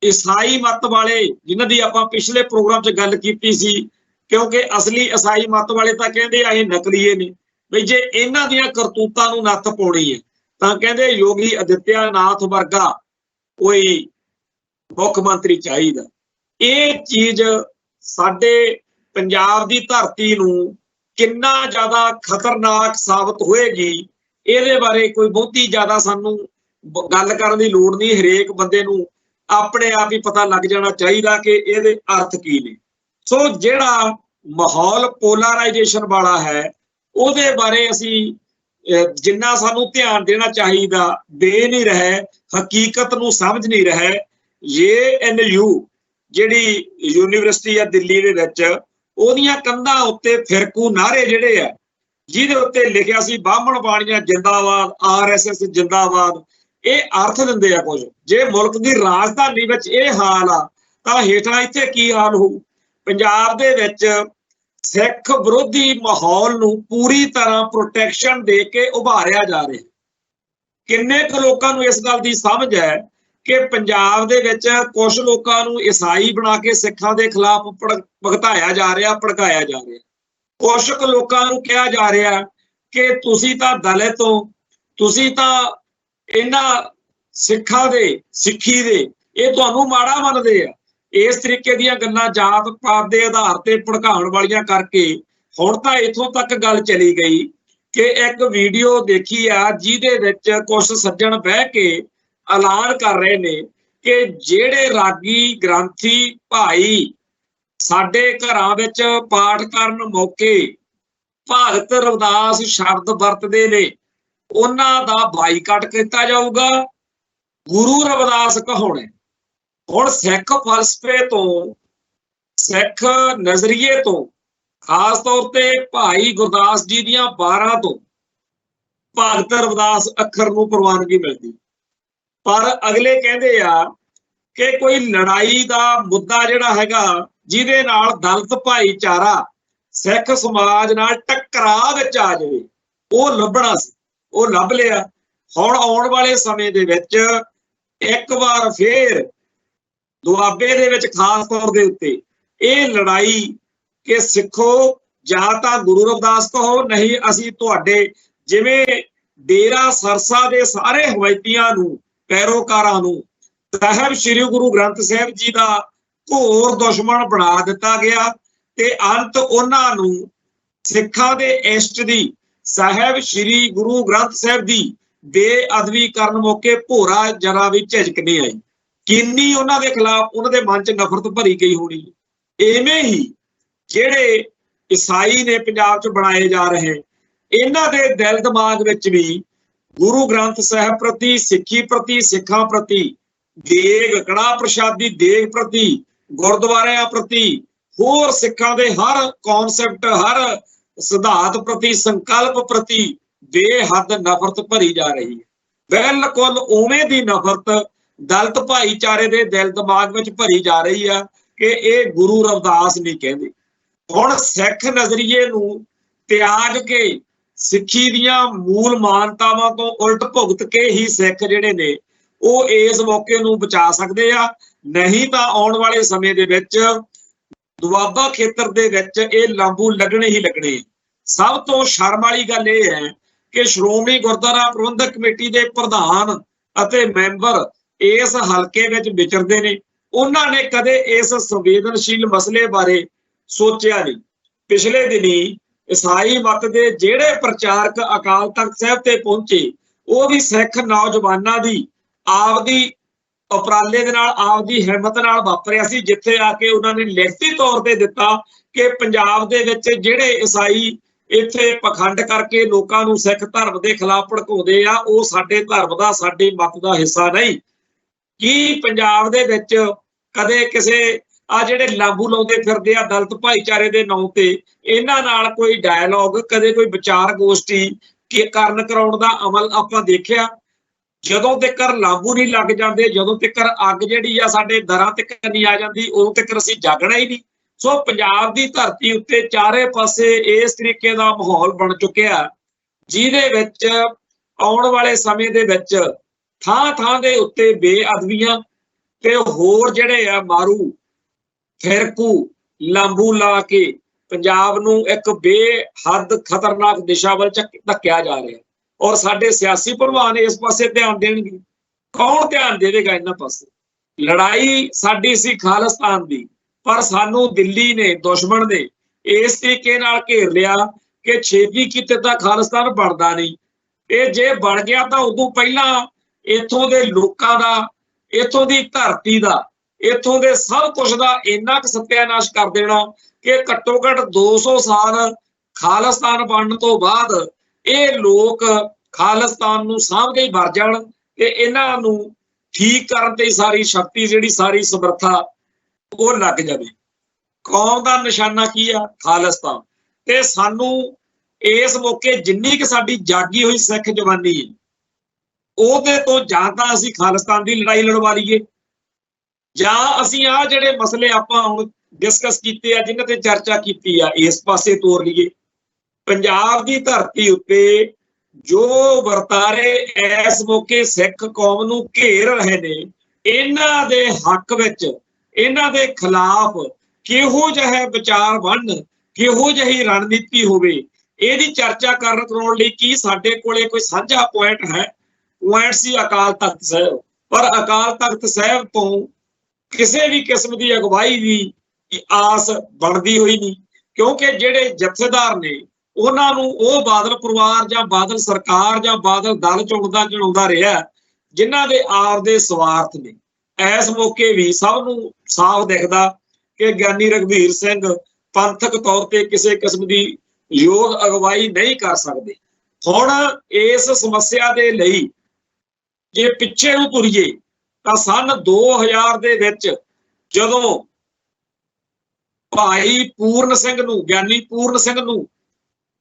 ਈਸਾਈ ਮਤ ਵਾਲੇ, ਜਿਨ੍ਹਾਂ ਦੀ ਆਪਾਂ ਪਿਛਲੇ ਪ੍ਰੋਗਰਾਮ 'ਚ ਗੱਲ ਕੀਤੀ ਸੀ, ਕਿਉਂਕਿ ਅਸਲੀ ਈਸਾਈ ਮਤ ਵਾਲੇ ਤਾਂ ਕਹਿੰਦੇ ਆ ਇਹ ਨਕਲੀਏ ਨੇ, ਬਈ ਜੇ ਇਹਨਾਂ ਦੀਆਂ ਕਰਤੂਤਾਂ ਨੂੰ ਨੱਥ ਪਾਉਣੀ ਹੈ ਤਾਂ ਕਹਿੰਦੇ ਯੋਗੀ ਆਦਿੱਤਿਆਨਾਥ ਵਰਗਾ ਕੋਈ ਮੁੱਖ ਮੰਤਰੀ ਚਾਹੀਦਾ। ਇਹ ਚੀਜ਼ ਸਾਡੇ ਪੰਜਾਬ ਦੀ ਧਰਤੀ ਨੂੰ ਕਿੰਨਾ ਜ਼ਿਆਦਾ ਖਤਰਨਾਕ ਸਾਬਤ ਹੋਏਗੀ, ਇਹਦੇ ਬਾਰੇ ਕੋਈ ਬਹੁਤੀ ਜ਼ਿਆਦਾ ਸਾਨੂੰ ਗੱਲ ਕਰਨ ਦੀ ਲੋੜ ਨਹੀਂ। ਹਰੇਕ ਬੰਦੇ ਨੂੰ ਆਪਣੇ ਆਪ ਹੀ ਪਤਾ ਲੱਗ ਜਾਣਾ ਚਾਹੀਦਾ ਕਿ ਇਹਦੇ ਅਰਥ ਕੀ ਨੇ। ਸੋ ਜਿਹੜਾ ਮਾਹੌਲ ਪੋਲਰਾਈਜੇਸ਼ਨ ਵਾਲਾ ਹੈ ਉਹਦੇ ਬਾਰੇ ਅਸੀਂ ਜਿੰਨਾ ਸਾਨੂੰ ਧਿਆਨ ਦੇਣਾ ਚਾਹੀਦਾ ਦੇ ਨਹੀਂ ਰਹੇ, ਹਕੀਕਤ ਨੂੰ ਸਮਝ ਨਹੀਂ ਰਹੇ। JNU ਜਿਹੜੀ ਯੂਨੀਵਰਸਿਟੀ ਆ ਦਿੱਲੀ ਦੇ ਵਿੱਚ, ਉਹਦੀਆਂ ਕੰਧਾਂ ਉੱਤੇ ਫਿਰਕੂ ਨਾਅਰੇ ਜਿਹੜੇ ਆ, ਜਿਹਦੇ ਉੱਤੇ ਲਿਖਿਆ ਸੀ ਬਾਹਮਣ ਬਾਣੀਆਂ ਜਿੰਦਾਬਾਦ, RSS ਜਿੰਦਾਬਾਦ, ਇਹ ਅਰਥ ਦਿੰਦੇ ਆ ਕੁਝ। ਜੇ ਮੁਲਕ ਦੀ ਰਾਜਧਾਨੀ ਵਿੱਚ ਇਹ ਹਾਲ ਆ ਤਾਂ ਹੇਠਾਂ ਇੱਥੇ ਕੀ ਹਾਲ ਹੋਊ। ਪੰਜਾਬ ਦੇ ਵਿੱਚ ਸਿੱਖ ਵਿਰੋਧੀ ਮਾਹੌਲ ਨੂੰ ਪੂਰੀ ਤਰ੍ਹਾਂ ਪ੍ਰੋਟੈਕਸ਼ਨ ਦੇ ਕੇ ਉਭਾਰਿਆ ਜਾ ਰਿਹਾ। ਕਿੰਨੇ ਕੁ ਲੋਕਾਂ ਨੂੰ ਇਸ ਗੱਲ ਦੀ ਸਮਝ ਹੈ ਕਿ ਪੰਜਾਬ ਦੇ ਵਿੱਚ ਕੁਝ ਲੋਕਾਂ ਨੂੰ ਈਸਾਈ ਬਣਾ ਕੇ ਸਿੱਖਾਂ ਦੇ ਖਿਲਾਫ ਭਗਤਾਇਆ ਜਾ ਰਿਹਾ, ਭੜਕਾਇਆ ਜਾ ਰਿਹਾ। ਕੁਝ ਕੁ ਲੋਕਾਂ ਨੂੰ ਕਿਹਾ ਜਾ ਰਿਹਾ ਕਿ ਤੁਸੀਂ ਤਾਂ ਦਲਿਤ ਹੋ, ਤੁਸੀਂ ਤਾਂ ਇਹਨਾਂ ਸਿੱਖਾਂ ਦੇ, ਸਿੱਖੀ ਦੇ, ਇਹ ਤੁਹਾਨੂੰ ਮਾੜਾ ਮੰਨਦੇ ਆ। ਇਸ ਤਰੀਕੇ ਦੀਆਂ ਗੱਲਾਂ ਜਾਤ ਪਾਤ ਦੇ ਆਧਾਰ ਤੇ ਭੜਕਾਉਣ ਵਾਲੀਆਂ ਕਰਕੇ ਹੁਣ ਤਾਂ ਇੱਥੋਂ ਤੱਕ ਗੱਲ ਚਲੀ ਗਈ ਕਿ ਇੱਕ ਵੀਡੀਓ ਦੇਖੀ ਆ ਜਿਹਦੇ ਵਿੱਚ ਕੁਝ ਸੱਜਣ ਬਹਿ ਕੇ ਐਲਾਨ ਕਰ ਰਹੇ ਨੇ ਕਿ ਜਿਹੜੇ ਰਾਗੀ ਗ੍ਰੰਥੀ ਭਾਈ ਸਾਡੇ ਘਰਾਂ ਵਿੱਚ ਪਾਠ ਕਰਨ ਮੌਕੇ ਭਗਤ ਰਵਿਦਾਸ ਸ਼ਬਦ ਵਰਤਦੇ ਨੇ, ਉਹਨਾਂ ਦਾ ਬਾਈਕਾਟ ਕੀਤਾ ਜਾਊਗਾ, ਗੁਰੂ ਰਵਿਦਾਸ ਕਹਾਉਣੇ। ਹੁਣ ਸਿੱਖ ਫਲਸਫੇ ਤੋਂ, ਸਿੱਖ ਨਜ਼ਰੀਏ ਤੋਂ, ਖਾਸ ਤੌਰ ਤੇ ਭਾਈ ਗੁਰਦਾਸ ਜੀ ਦੀਆਂ 12 ਤੋਂ ਭਗਤ ਰਵਿਦਾਸ ਅੱਖਰ ਨੂੰ ਪ੍ਰਵਾਨਗੀ ਮਿਲਦੀ, ਪਰ ਅਗਲੇ ਕਹਿੰਦੇ ਆ ਕਿ ਕੋਈ ਲੜਾਈ ਦਾ ਮੁੱਦਾ ਜਿਹੜਾ ਹੈਗਾ ਜਿਹਦੇ ਨਾਲ ਦਲਿਤ ਭਾਈਚਾਰਾ ਸਿੱਖ ਸਮਾਜ ਨਾਲ ਟਕਰਾਅ ਵਿੱਚ ਆ ਜਾਵੇ, ਉਹ ਲੱਭਣਾ ਸੀ, ਉਹ ਲੱਭ ਲਿਆ। ਹੁਣ ਆਉਣ ਵਾਲੇ ਸਮੇਂ ਦੇ ਵਿੱਚ ਇੱਕ ਵਾਰ ਫੇਰ ਦੁਆਬੇ ਦੇ ਵਿੱਚ ਖਾਸ ਤੌਰ ਦੇ ਉੱਤੇ ਇਹ ਲੜਾਈ ਕਿ ਸਿੱਖੋ ਜਾਂ ਤਾਂ ਗੁਰੂ ਰਵਿਦਾਸ ਕਹੋ, ਨਹੀਂ ਅਸੀਂ ਤੁਹਾਡੇ ਜਿਵੇਂ ਡੇਰਾ ਸਰਸਾ ਦੇ ਸਾਰੇ ਹਵਾਇਤੀਆਂ ਨੂੰ, ਪੈਰੋਕਾਰਾਂ ਨੂੰ ਸਾਹਿਬ ਸ੍ਰੀ ਗੁਰੂ ਗ੍ਰੰਥ ਸਾਹਿਬ ਜੀ ਦਾ ਘੋਰ ਦੁਸ਼ਮਣ ਬਣਾ ਦਿੱਤਾ ਗਿਆ ਤੇ ਅੰਤ ਉਹਨਾਂ ਨੂੰ ਸਿੱਖਾਂ ਦੇ ਇਸ਼ਟ ਦੀ, ਸਾਹਿਬ ਸ੍ਰੀ ਗੁਰੂ ਗ੍ਰੰਥ ਸਾਹਿਬ ਦੀ ਬੇਅਦਬੀ ਕਰਨ ਮੌਕੇ ਭੋਰਾ ਜਰਾ ਵੀ ਝਿਜਕ ਨਹੀਂ ਆਈ। ਕਿੰਨੀ ਉਹਨਾਂ ਦੇ ਖਿਲਾਫ ਉਹਨਾਂ ਦੇ ਮਨ 'ਚ ਨਫ਼ਰਤ ਭਰੀ ਗਈ ਹੋਣੀ। ਇਵੇਂ ਹੀ ਜਿਹੜੇ ਈਸਾਈ ਨੇ ਪੰਜਾਬ 'ਚ ਬਣਾਏ ਜਾ ਰਹੇ, ਇਹਨਾਂ ਦੇ ਦਿਲ ਦਿਮਾਗ ਵਿੱਚ ਵੀ ਗੁਰੂ ਗ੍ਰੰਥ ਸਾਹਿਬ ਪ੍ਰਤੀ, ਸਿੱਖੀ ਪ੍ਰਤੀ, ਸਿੱਖਾਂ ਪ੍ਰਤੀ, ਦੇਗ ਕੜਾਹ ਪ੍ਰਸ਼ਾਦੀ ਦੇਗ ਪ੍ਰਤੀ, ਗੁਰਦੁਆਰਿਆਂ ਪ੍ਰਤੀ, ਹੋਰ ਸਿੱਖਾਂ ਦੇ ਹਰ ਕੌਨਸੈਪਟ, ਹਰ ਸਿਧਾਂਤ ਪ੍ਰਤੀ, ਸੰਕਲਪ ਪ੍ਰਤੀ ਬੇਹੱਦ ਨਫ਼ਰਤ ਭਰੀ ਜਾ ਰਹੀ ਹੈ। ਬਿਲਕੁਲ ਉਵੇਂ ਦੀ ਨਫ਼ਰਤ ਦਲਿਤ ਭਾਈਚਾਰੇ ਦੇ ਦਿਲ ਦਿਮਾਗ ਵਿੱਚ ਭਰੀ ਜਾ ਰਹੀ ਆ ਕਿ ਇਹ ਗੁਰੂ ਰਵਿਦਾਸ ਨਹੀਂ ਕਹਿੰਦੇ। ਹੁਣ ਸਿੱਖ ਨਜ਼ਰੀਏ ਨੂੰ ਤਿਆਗ ਕੇ ਸਿੱਖੀ ਦੀਆਂ ਮੂਲ ਮਾਨਤਾਵਾਂ ਤੋਂ ਉਲਟ ਭੁਗਤ ਕੇ ਹੀ ਸਿੱਖ ਜਿਹੜੇ ਨੇ ਉਹ ਇਸ ਮੌਕੇ ਨੂੰ ਬਚਾ ਸਕਦੇ ਆ, ਨਹੀਂ ਤਾਂ ਆਉਣ ਵਾਲੇ ਸਮੇਂ ਦੇ ਵਿੱਚ ਦੁਆਬਾ ਖੇਤਰ ਦੇ ਵਿੱਚ ਇਹ ਲਾਂਬੂ ਲੱਗਣੇ ਹੀ ਲੱਗਣੇ। ਸਭ ਤੋਂ ਸ਼ਰਮ ਵਾਲੀ ਗੱਲ ਇਹ ਹੈ ਕਿ ਸ਼੍ਰੋਮਣੀ ਗੁਰਦੁਆਰਾ ਪ੍ਰਬੰਧਕ ਕਮੇਟੀ ਦੇ ਪ੍ਰਧਾਨ ਅਤੇ ਮੈਂਬਰ ਇਸ ਹਲਕੇ ਵਿੱਚ ਵਿਚਰਦੇ ਨੇ, ਉਹਨਾਂ ਨੇ ਕਦੇ ਇਸ ਸੰਵੇਦਨਸ਼ੀਲ ਮਸਲੇ ਬਾਰੇ ਸੋਚਿਆ ਨਹੀਂ। ਪਿਛਲੇ ਦਿਨੀ ਈਸਾਈ ਮਤ ਦੇ ਜਿਹੜੇ ਪ੍ਰਚਾਰਕ ਅਕਾਲ ਤਖਤ ਸਾਹਿਬ ਤੇ ਪਹੁੰਚੇ, ਉਹ ਵੀ ਸਿੱਖ ਨੌਜਵਾਨਾਂ ਦੀ ਆਪਦੀ ਉਪਰਾਲੇ ਦੇ ਨਾਲ, ਆਪਦੀ ਹਿੰਮਤ ਨਾਲ ਵਾਪਰਿਆ ਸੀ, ਜਿੱਥੇ ਆ ਕੇ ਉਹਨਾਂ ਨੇ ਲਿਖਤੀ ਤੌਰ ਤੇ ਦਿੱਤਾ ਕਿ ਪੰਜਾਬ ਦੇ ਵਿੱਚ ਜਿਹੜੇ ਈਸਾਈ ਇੱਥੇ ਪਖੰਡ ਕਰਕੇ ਲੋਕਾਂ ਨੂੰ ਸਿੱਖ ਧਰਮ ਦੇ ਖਿਲਾਫ ਭੜਕਾਉਂਦੇ ਆ, ਉਹ ਸਾਡੇ ਧਰਮ ਦਾ, ਸਾਡੇ ਮਤ ਦਾ ਹਿੱਸਾ ਨਹੀਂ। ਕੀ ਪੰਜਾਬ ਦੇ ਵਿੱਚ ਕਦੇ ਕਿਸੇ ਆ ਜਿਹੜੇ ਲਾਂਬੂ ਲਾਉਂਦੇ ਫਿਰਦੇ ਆ ਦਲਿਤ ਭਾਈਚਾਰੇ ਦੇ ਨਾਂ ਤੇ ਇਹਨਾਂ ਨਾਲ ਕੋਈ ਡਾਇਲੋਗ, ਕਦੇ ਕੋਈ ਵਿਚਾਰ ਗੋਸ਼ਟੀ ਕਰਨ ਕਰਾਉਣ ਦਾ ਅਮਲ ਆਪਾਂ ਦੇਖਿਆ? ਜਦੋਂ ਤੱਕ ਲਾਂਬੂ ਨਹੀਂ ਲੱਗ ਜਾਂਦੇ, ਜਦੋਂ ਤੱਕ ਅੱਗ ਜਿਹੜੀ ਆ ਸਾਡੇ ਦਰਾਂ ਤੱਕ ਨਹੀਂ ਆ ਜਾਂਦੀ, ਉਦੋਂ ਤੱਕ ਅਸੀਂ ਜਾਗਣਾ ਹੀ ਨਹੀਂ। ਸੋ ਪੰਜਾਬ ਦੀ ਧਰਤੀ ਉੱਤੇ ਚਾਰੇ ਪਾਸੇ ਇਸ ਤਰੀਕੇ ਦਾ ਮਾਹੌਲ ਬਣ ਚੁੱਕਿਆ, ਜਿਹਦੇ ਵਿੱਚ ਆਉਣ ਵਾਲੇ ਸਮੇਂ ਦੇ ਵਿੱਚ ਥਾਂ ਥਾਂ ਦੇ ਉੱਤੇ ਬੇਅਦਬੀਆਂ ਤੇ ਹੋਰ ਜਿਹੜੇ ਆ ਮਾਰੂ ਫਿਰਕੂ ਲਾਂਬੂ ਲਾ ਕੇ ਪੰਜਾਬ ਨੂੰ ਇੱਕ ਬੇਹੱਦ ਖਤਰਨਾਕ ਦਿਸ਼ਾ ਵੱਲ ਧੱਕਿਆ ਜਾ ਰਿਹਾ। ਔਰ ਸਾਡੇ ਸਿਆਸੀ ਪ੍ਰਵਾਨ ਇਸ ਪਾਸੇ ਧਿਆਨ ਦੇਣਗੇ? ਕੌਣ ਧਿਆਨ ਦੇਵੇਗਾ ਇਹਨਾਂ ਪਾਸੇ? ਲੜਾਈ ਸਾਡੀ ਸੀ ਖਾਲਿਸਤਾਨ ਦੀ, ਪਰ ਸਾਨੂੰ ਦਿੱਲੀ ਨੇ, ਦੁਸ਼ਮਣ ਨੇ ਇਸ ਤਰੀਕੇ ਨਾਲ ਘੇਰ ਲਿਆ ਕਿ ਛੇਤੀ ਕਿਤੇ ਤਾਂ ਖਾਲਿਸਤਾਨ ਬਣਦਾ ਨਹੀਂ। ਇਹ ਜੇ ਬਣ ਗਿਆ ਤਾਂ ਉਦੋਂ ਪਹਿਲਾਂ ਇੱਥੋਂ ਦੇ ਲੋਕਾਂ ਦਾ, ਇੱਥੋਂ ਦੀ ਧਰਤੀ ਦਾ, ਇੱਥੋਂ ਦੇ ਸਭ ਕੁਝ ਦਾ ਇੰਨਾ ਕੁ ਸਤਿਆਨਾਸ਼ ਕਰ ਦੇਣਾ ਕਿ ਘੱਟੋ ਘੱਟ 200 ਸਾਲ ਖਾਲਿਸਤਾਨ ਬਣਨ ਤੋਂ ਬਾਅਦ ਇਹ ਲੋਕ ਖਾਲਿਸਤਾਨ ਨੂੰ ਸਾਂਭਦੇ ਹੀ ਮਰ ਜਾਣ ਤੇ ਇਹਨਾਂ ਨੂੰ ਠੀਕ ਕਰਨ ਤੇ ਸਾਰੀ ਸ਼ਕਤੀ, ਜਿਹੜੀ ਸਾਰੀ ਸਮਰੱਥਾ ਉਹ ਲੱਗ ਜਾਵੇ। ਕੌਮ ਦਾ ਨਿਸ਼ਾਨਾ ਕੀ ਆ? ਖਾਲਿਸਤਾਨ। ਤੇ ਸਾਨੂੰ ਇਸ ਮੌਕੇ ਜਿੰਨੀ ਕਿ ਸਾਡੀ ਜਾਗੀ ਹੋਈ ਸਿੱਖ ਜਵਾਨੀ ਹੈ, ਉਹਦੇ ਤੋਂ ਜਾਂ ਤਾਂ ਅਸੀਂ ਖਾਲਿਸਤਾਨ ਦੀ ਲੜਾਈ ਲੜਵਾ ਲਈਏ, ਜਾਂ ਅਸੀਂ ਆਹ ਜਿਹੜੇ ਮਸਲੇ ਆਪਾਂ ਹੁਣ ਡਿਸਕਸ ਕੀਤੇ ਆ, ਜਿਨ੍ਹਾਂ ਤੇ ਚਰਚਾ ਕੀਤੀ ਆ, ਇਸ ਪਾਸੇ ਤੋਰ ਲਈਏ। ਪੰਜਾਬ ਦੀ ਧਰਤੀ ਉੱਤੇ ਜੋ ਵਰਤਾਰੇ ਇਸ ਮੌਕੇ ਸਿੱਖ ਕੌਮ ਨੂੰ ਘੇਰ ਰਹੇ ਨੇ, ਇਹਨਾਂ ਦੇ ਹੱਕ ਵਿੱਚ, ਇਹਨਾਂ ਦੇ ਖਿਲਾਫ ਕਿਹੋ ਜਿਹੇ ਵਿਚਾਰ ਬਣਨ, ਕਿਹੋ ਜਿਹੀ ਰਣਨੀਤੀ ਹੋਵੇ, ਇਹਦੀ ਚਰਚਾ ਕਰਾਉਣ ਲਈ ਕੀ ਸਾਡੇ ਕੋਲੇ ਕੋਈ ਸਾਂਝਾ ਪੁਆਇੰਟ ਹੈ? ਪੁਆਇੰਟ ਸੀ ਅਕਾਲ ਤਖਤ ਸਾਹਿਬ। ਪਰ ਅਕਾਲ ਤਖਤ ਸਾਹਿਬ ਤੋਂ ਕਿਸੇ ਵੀ ਕਿਸਮ ਦੀ ਅਗਵਾਈ ਦੀ ਆਸ ਬਣਦੀ ਹੋਈ ਨਹੀਂ, ਕਿਉਂਕਿ ਜਿਹੜੇ ਜਥੇਦਾਰ ਨੇ ਉਹਨਾਂ ਨੂੰ ਉਹ ਬਾਦਲ ਪਰਿਵਾਰ ਜਾਂ ਬਾਦਲ ਸਰਕਾਰ ਜਾਂ ਬਾਦਲ ਦਲ ਚੁਣਾਉਂਦਾ ਰਿਹਾ, ਜਿਨ੍ਹਾਂ ਦੇ ਆਪ ਦੇ ਸਵਾਰਥ ਨੇ। ਇਸ ਮੌਕੇ ਵੀ ਸਭ ਨੂੰ ਸਾਫ਼ ਦਿਖਦਾ ਕਿ ਗਿਆਨੀ ਰਘਬੀਰ ਸਿੰਘ ਪੰਥਕ ਤੌਰ ਤੇ ਕਿਸੇ ਕਿਸਮ ਦੀ ਯੋਗ ਅਗਵਾਈ ਨਹੀਂ ਕਰ ਸਕਦੇ। ਹੁਣ ਇਸ ਸਮੱਸਿਆ ਦੇ ਲਈ ਜੇ ਪਿੱਛੇ ਨੂੰ ਤੁਰੀਏ ਤਾਂ ਸੰਨ 2000 ਦੇ ਵਿੱਚ ਜਦੋਂ ਭਾਈ ਪੂਰਨ ਸਿੰਘ ਨੂੰ, ਗਿਆਨੀ ਪੂਰਨ ਸਿੰਘ ਨੂੰ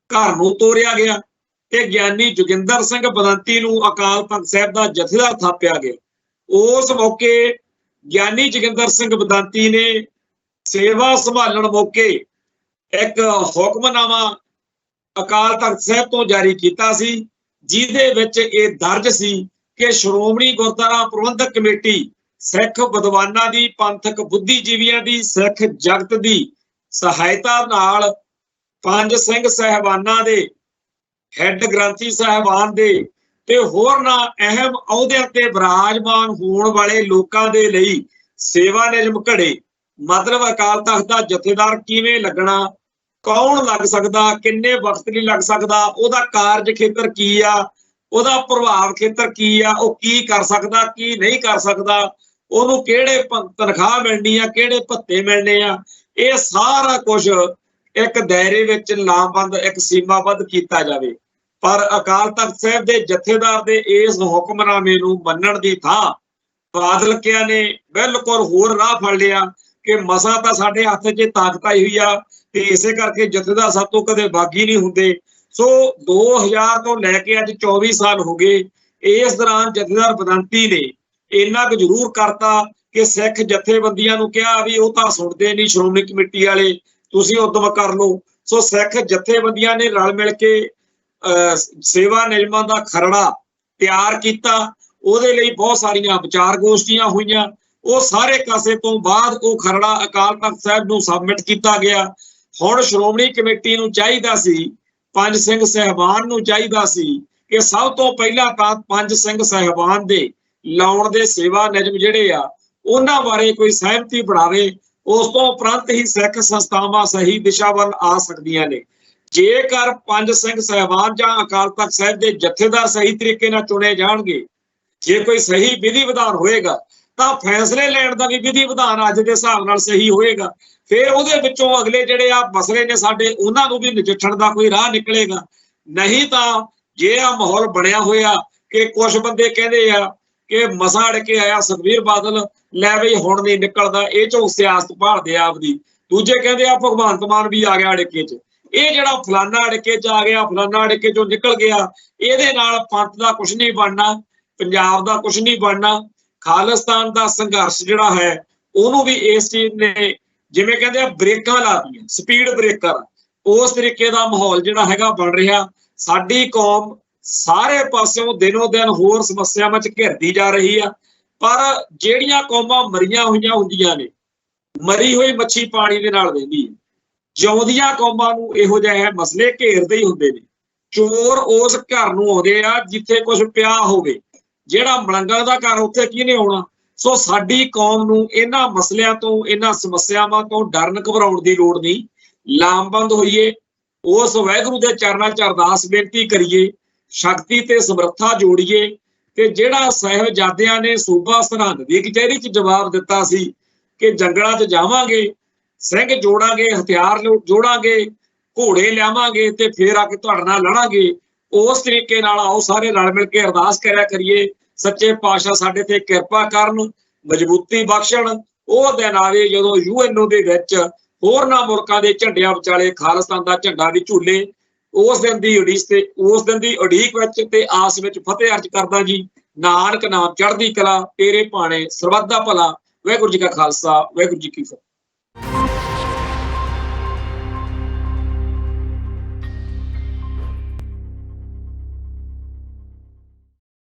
ਘਰ ਨੂੰ ਤੋਰਿਆ ਗਿਆ ਤੇ ਗਿਆਨੀ ਜੋਗਿੰਦਰ ਸਿੰਘ ਬਦੰਤੀ ਨੂੰ ਅਕਾਲ ਤਖਤ ਸਾਹਿਬ ਦਾ ਜਥੇਦਾਰ ਥਾਪਿਆ ਗਿਆ, ਉਸ ਮੌਕੇ ਗਿਆਨੀ ਜੋਗਿੰਦਰ ਸਿੰਘ ਬਦੰਤੀ ਨੇ ਸੇਵਾ ਸੰਭਾਲਣ ਮੌਕੇ ਇੱਕ ਹੁਕਮਨਾਮਾ ਅਕਾਲ ਤਖਤ ਸਾਹਿਬ ਤੋਂ ਜਾਰੀ ਕੀਤਾ ਸੀ, ਜਿਹਦੇ ਵਿੱਚ ਇਹ ਦਰਜ ਸੀ ਕਿ ਸ਼੍ਰੋਮਣੀ ਗੁਰਦੁਆਰਾ ਪ੍ਰਬੰਧਕ ਕਮੇਟੀ ਸਿੱਖ ਵਿਦਵਾਨਾਂ ਦੀ, ਪੰਥਕ ਬੁੱਧੀਜੀਵੀਆਂ ਦੀ, ਸਿੱਖ ਜਗਤ ਦੀ ਸਹਾਇਤਾ ਨਾਲ ਪੰਜ ਸਿੰਘ ਸਾਹਿਬਾਨਾਂ ਦੇ, ਹੈੱਡ ਗ੍ਰੰਥੀ ਸਾਹਿਬਾਨ ਦੇ ਤੇ ਹੋਰਨਾਂ ਅਹਿਮ ਅਹੁਦਿਆਂ ਤੇ ਵਿਰਾਜਮਾਨ ਹੋਣ ਵਾਲੇ ਲੋਕਾਂ ਦੇ ਲਈ ਸੇਵਾ ਨਿਯਮ ਘੜੇ। ਮਤਲਬ ਅਕਾਲ ਤਖਤ ਦਾ ਜਥੇਦਾਰ ਕਿਵੇਂ ਲੱਗਣਾ, ਕੌਣ ਲੱਗ ਸਕਦਾ, ਕਿੰਨੇ ਵਕਤ ਲਈ ਲੱਗ ਸਕਦਾ, ਉਹਦਾ ਕਾਰਜ ਖੇਤਰ ਕੀ ਆ, ਉਹਦਾ ਪ੍ਰਭਾਵ ਖੇਤਰ ਕੀ ਆ, ਉਹ ਕੀ ਕਰ ਸਕਦਾ, ਕੀ ਨਹੀਂ ਕਰ ਸਕਦਾ, ਉਹਨੂੰ ਕਿਹੜੇ ਤਨਖਾਹ ਮਿਲਣੀ ਆ, ਕਿਹੜੇ ਭੱਤੇ ਮਿਲਣੇ ਆ, ਇਹ ਸਾਰਾ ਕੁਝ ਇੱਕ ਦਾਇਰੇ ਵਿੱਚ ਲਾਮਬੰਦ, ਇੱਕ ਸੀਮਾਬੱਧ ਕੀਤਾ ਜਾਵੇ। ਪਰ ਅਕਾਲ ਤਖਤ ਸਾਹਿਬ ਦੇ ਜਥੇਦਾਰ ਦੇ ਇਸ ਹੁਕਮਨਾਮੇ ਨੂੰ ਮੰਨਣ ਦੀ ਥਾਂ ਬਾਦਲਕਿਆਂ ਨੇ ਬਿਲਕੁਲ ਹੋਰ ਰਾਹ ਫੜ ਲਿਆ ਕਿ ਮਸਾਂ ਤਾਂ ਸਾਡੇ ਹੱਥ 'ਚ ਤਾਕਤ ਆਈ ਹੋਈ ਆ ਤੇ ਇਸੇ ਕਰਕੇ ਜਥੇਦਾਰ ਸਾਡੇ ਤੋਂ ਕਦੇ ਬਾਗੀ ਨਹੀਂ ਹੁੰਦੇ। ਸੋ 2000 ਤੋਂ ਲੈ ਕੇ ਅੱਜ 24 ਸਾਲ ਹੋ ਗਏ। ਇਸ ਦੌਰਾਨ ਜਥੇਦਾਰ ਬਦੰਤੀ ਨੇ ਇੰਨਾ ਕੁ ਜ਼ਰੂਰ ਕਰਤਾ ਕਿ ਸਿੱਖ ਜਥੇਬੰਦੀਆਂ ਨੂੰ ਕਿਹਾ ਵੀ ਉਹ ਤਾਂ ਸੁਣਦੇ ਨਹੀਂ ਸ਼੍ਰੋਮਣੀ ਕਮੇਟੀ ਵਾਲੇ, ਤੁਸੀਂ ਉਦਮ ਕਰ ਲਓ। ਸੋ ਸਿੱਖ ਜਥੇਬੰਦੀਆਂ ਨੇ ਰਲ ਮਿਲ ਕੇ ਸੇਵਾ ਨਿਯਮਾਂ ਦਾ ਖਰੜਾ ਤਿਆਰ ਕੀਤਾ। ਉਹਦੇ ਲਈ ਬਹੁਤ ਸਾਰੀਆਂ ਵਿਚਾਰ ਗੋਸ਼ਟੀਆਂ ਹੋਈਆਂ। ਉਹ ਸਾਰੇ ਕਾਸੇ ਤੋਂ ਬਾਅਦ ਉਹ ਖਰੜਾ ਅਕਾਲ ਤਖਤ ਸਾਹਿਬ ਨੂੰ ਸਬਮਿਟ ਕੀਤਾ ਗਿਆ। ਹੁਣ ਸ਼੍ਰੋਮਣੀ ਕਮੇਟੀ ਨੂੰ ਚਾਹੀਦਾ ਸੀ, ਪੰਜ ਸਿੰਘ ਸਾਹਿਬਾਨ ਨੂੰ ਚਾਹੀਦਾ ਸੀ ਕਿ ਸਭ ਤੋਂ ਪਹਿਲਾਂ ਤਾਂ ਪੰਜ ਸਿੰਘ ਸਾਹਿਬਾਨ ਦੇ ਲਾਉਣ ਦੇ ਸੇਵਾ ਨਿਯਮ ਜਿਹੜੇ ਆ ਉਹਨਾਂ ਬਾਰੇ ਕੋਈ ਸਹਿਮਤੀ ਬਣਾਵੇ। ਉਸ ਤੋਂ ਉਪਰੰਤ ਹੀ ਸਿੱਖ ਸੰਸਥਾਵਾਂ ਸਹੀ ਦਿਸ਼ਾ ਵੱਲ ਆ ਸਕਦੀਆਂ ਨੇ। ਜੇਕਰ ਪੰਜ ਸਿੰਘ ਸਾਹਿਬਾਨ ਜਾਂ ਅਕਾਲ ਤਖਤ ਸਾਹਿਬ ਦੇ ਜਥੇਦਾਰ ਸਹੀ ਤਰੀਕੇ ਨਾਲ ਚੁਣੇ ਜਾਣਗੇ, ਜੇ ਕੋਈ ਸਹੀ ਵਿਧੀ ਵਿਧਾਨ ਹੋਏਗਾ ਤਾਂ ਫੈਸਲੇ ਲੈਣ ਦਾ ਵੀ ਵਿਧੀ ਵਿਧਾਨ ਅੱਜ ਦੇ ਹਿਸਾਬ ਨਾਲ ਸਹੀ ਹੋਏਗਾ। ਫਿਰ ਉਹਦੇ ਵਿੱਚੋਂ ਅਗਲੇ ਜਿਹੜੇ ਆ ਮਸਲੇ ਨੇ ਸਾਡੇ, ਉਹਨਾਂ ਨੂੰ ਵੀ ਨਜਿੱਠਣ ਦਾ ਕੋਈ ਰਾਹ ਨਿਕਲੇਗਾ। ਨਹੀਂ ਤਾਂ ਜੇ ਆ ਮਾਹੌਲ ਬਣਿਆ ਹੋਇਆ ਕਿ ਕੁਝ ਬੰਦੇ ਕਹਿੰਦੇ ਆ ਕਿ ਮਸਾਂ ਅੜ ਕੇ ਆਇਆ ਸੁਖਬੀਰ ਬਾਦਲ, ਲੈ ਬਈ ਹੁਣ ਨਹੀਂ ਨਿਕਲਦਾ, ਇਹ ਚੋਂ ਸਿਆਸਤ ਭਾਲਦੇ ਆਪਦੀ। ਦੂਜੇ ਕਹਿੰਦੇ ਆ ਭਗਵੰਤ ਮਾਨ ਵੀ ਆ ਗਿਆ ਅੜਕੇ 'ਚ, ਇਹ ਜਿਹੜਾ ਫਲਾਨਾ ਅੜਕੇ 'ਚ ਆ ਗਿਆ, ਫਲਾਨਾ ਅੜਕੇ 'ਚੋਂ ਨਿਕਲ ਗਿਆ, ਇਹਦੇ ਨਾਲ ਪੰਥ ਦਾ ਕੁਝ ਨਹੀਂ ਬਣਨਾ, ਪੰਜਾਬ ਦਾ ਕੁਝ ਨਹੀਂ ਬਣਨਾ। ਖਾਲਿਸਤਾਨ ਦਾ ਸੰਘਰਸ਼ ਜਿਹੜਾ ਹੈ ਉਹਨੂੰ ਵੀ ਇਸ ਚੀਜ਼ ਨੇ ਜਿਵੇਂ ਕਹਿੰਦੇ ਆ ਬ੍ਰੇਕਾਂ ਲਾਤੀਆਂ, ਸਪੀਡ ਬ੍ਰੇਕਰ, ਉਸ ਤਰੀਕੇ ਦਾ ਮਾਹੌਲ ਜਿਹੜਾ ਹੈਗਾ ਬਣ ਰਿਹਾ। ਸਾਡੀ ਕੌਮ ਸਾਰੇ ਪਾਸਿਓਂ ਦਿਨੋਂ ਦਿਨ ਹੋਰ ਸਮੱਸਿਆਵਾਂ 'ਚ ਘਿਰਦੀ ਜਾ ਰਹੀ ਆ, ਪਰ ਜਿਹੜੀਆਂ ਕੌਮਾਂ ਮਰੀਆਂ ਹੋਈਆਂ ਹੁੰਦੀਆਂ ਨੇ, ਮਰੀ ਹੋਈ ਮੱਛੀ ਪਾਣੀ ਦੇ ਨਾਲ ਵਹਿੰਦੀ ਹੈ, ਜਿਉਂਦੀਆਂ ਕੌਮਾਂ ਨੂੰ ਇਹੋ ਜਿਹੇ ਮਸਲੇ ਘੇਰਦੇ ਹੀ ਹੁੰਦੇ ਨੇ। ਚੋਰ ਉਸ ਘਰ ਨੂੰ ਆਉਂਦੇ ਆ ਜਿੱਥੇ ਕੁਝ ਪਿਆ ਹੋਵੇ, ਜਿਹੜਾ ਮਲੰਗਾਂ ਦਾ ਘਰ ਉੱਥੇ ਕਿਹਨੇ ਆਉਣਾ। ਸੋ ਸਾਡੀ ਕੌਮ ਨੂੰ ਇਹਨਾਂ ਮਸਲਿਆਂ ਤੋਂ, ਇਹਨਾਂ ਸਮੱਸਿਆਵਾਂ ਤੋਂ ਡਰਨ ਘਬਰਾਉਣ ਦੀ ਲੋੜ ਨਹੀਂ। ਲਾਮਬੰਦ ਹੋਈਏ, ਉਸ ਵਾਹਿਗੁਰੂ ਦੇ ਚਰਨਾਂ 'ਚ ਅਰਦਾਸ ਬੇਨਤੀ ਕਰੀਏ, ਸ਼ਕਤੀ ਤੇ ਸਮਰੱਥਾ ਜੋੜੀਏ। ਤੇ ਜਿਹੜਾ ਸਾਹਿਬਜ਼ਾਦਿਆਂ ਨੇ ਸੂਬਾ ਸਰਹੰਦ ਦੀ ਕਚਹਿਰੀ 'ਚ ਜਵਾਬ ਦਿੱਤਾ ਸੀ ਕਿ ਜੰਗਲਾਂ 'ਚ ਜਾਵਾਂਗੇ, ਸਿੰਘ ਜੋੜਾਂਗੇ, ਹਥਿਆਰ ਜੋੜਾਂਗੇ, ਘੋੜੇ ਲਿਆਵਾਂਗੇ ਤੇ ਫੇਰ ਆ ਕੇ ਤੁਹਾਡੇ ਨਾਲ ਲੜਾਂਗੇ, ਉਸ ਤਰੀਕੇ ਨਾਲ ਆਓ ਸਾਰੇ ਰਲ ਮਿਲ ਕੇ ਅਰਦਾਸ ਕਰਿਆ ਕਰੀਏ, ਸੱਚੇ ਪਾਤਸ਼ਾਹ ਸਾਡੇ ਤੇ ਕਿਰਪਾ ਕਰਨ, ਮਜ਼ਬੂਤੀ ਬਖਸ਼ਣ। ਉਹ ਦਿਨ ਆਵੇ ਜਦੋਂ UNO ਦੇ ਵਿੱਚ ਹੋਰਨਾਂ ਮੁਲਕਾਂ ਦੇ ਝੰਡਿਆਂ ਵਿਚਾਲੇ ਖਾਲਿਸਤਾਨ ਦਾ ਝੰਡਾ ਵੀ ਝੂਲੇ। ਉਸ ਦਿਨ ਦੀ ਉਡੀਕ ਵਿੱਚ ਤੇ ਆਸ ਵਿੱਚ ਫਤਿਹ ਅਰਜ ਕਰਦਾ ਜੀ। ਨਾਨਕ ਨਾਮ ਚੜ੍ਹਦੀ ਕਲਾ, ਤੇਰੇ ਭਾਣੇ ਸਰਬੱਤ ਦਾ ਭਲਾ। ਵਾਹਿਗੁਰੂ ਜੀ ਕਾ ਖਾਲਸਾ, ਵਾਹਿਗੁਰੂ ਜੀ ਕੀ ਫਤਿਹ।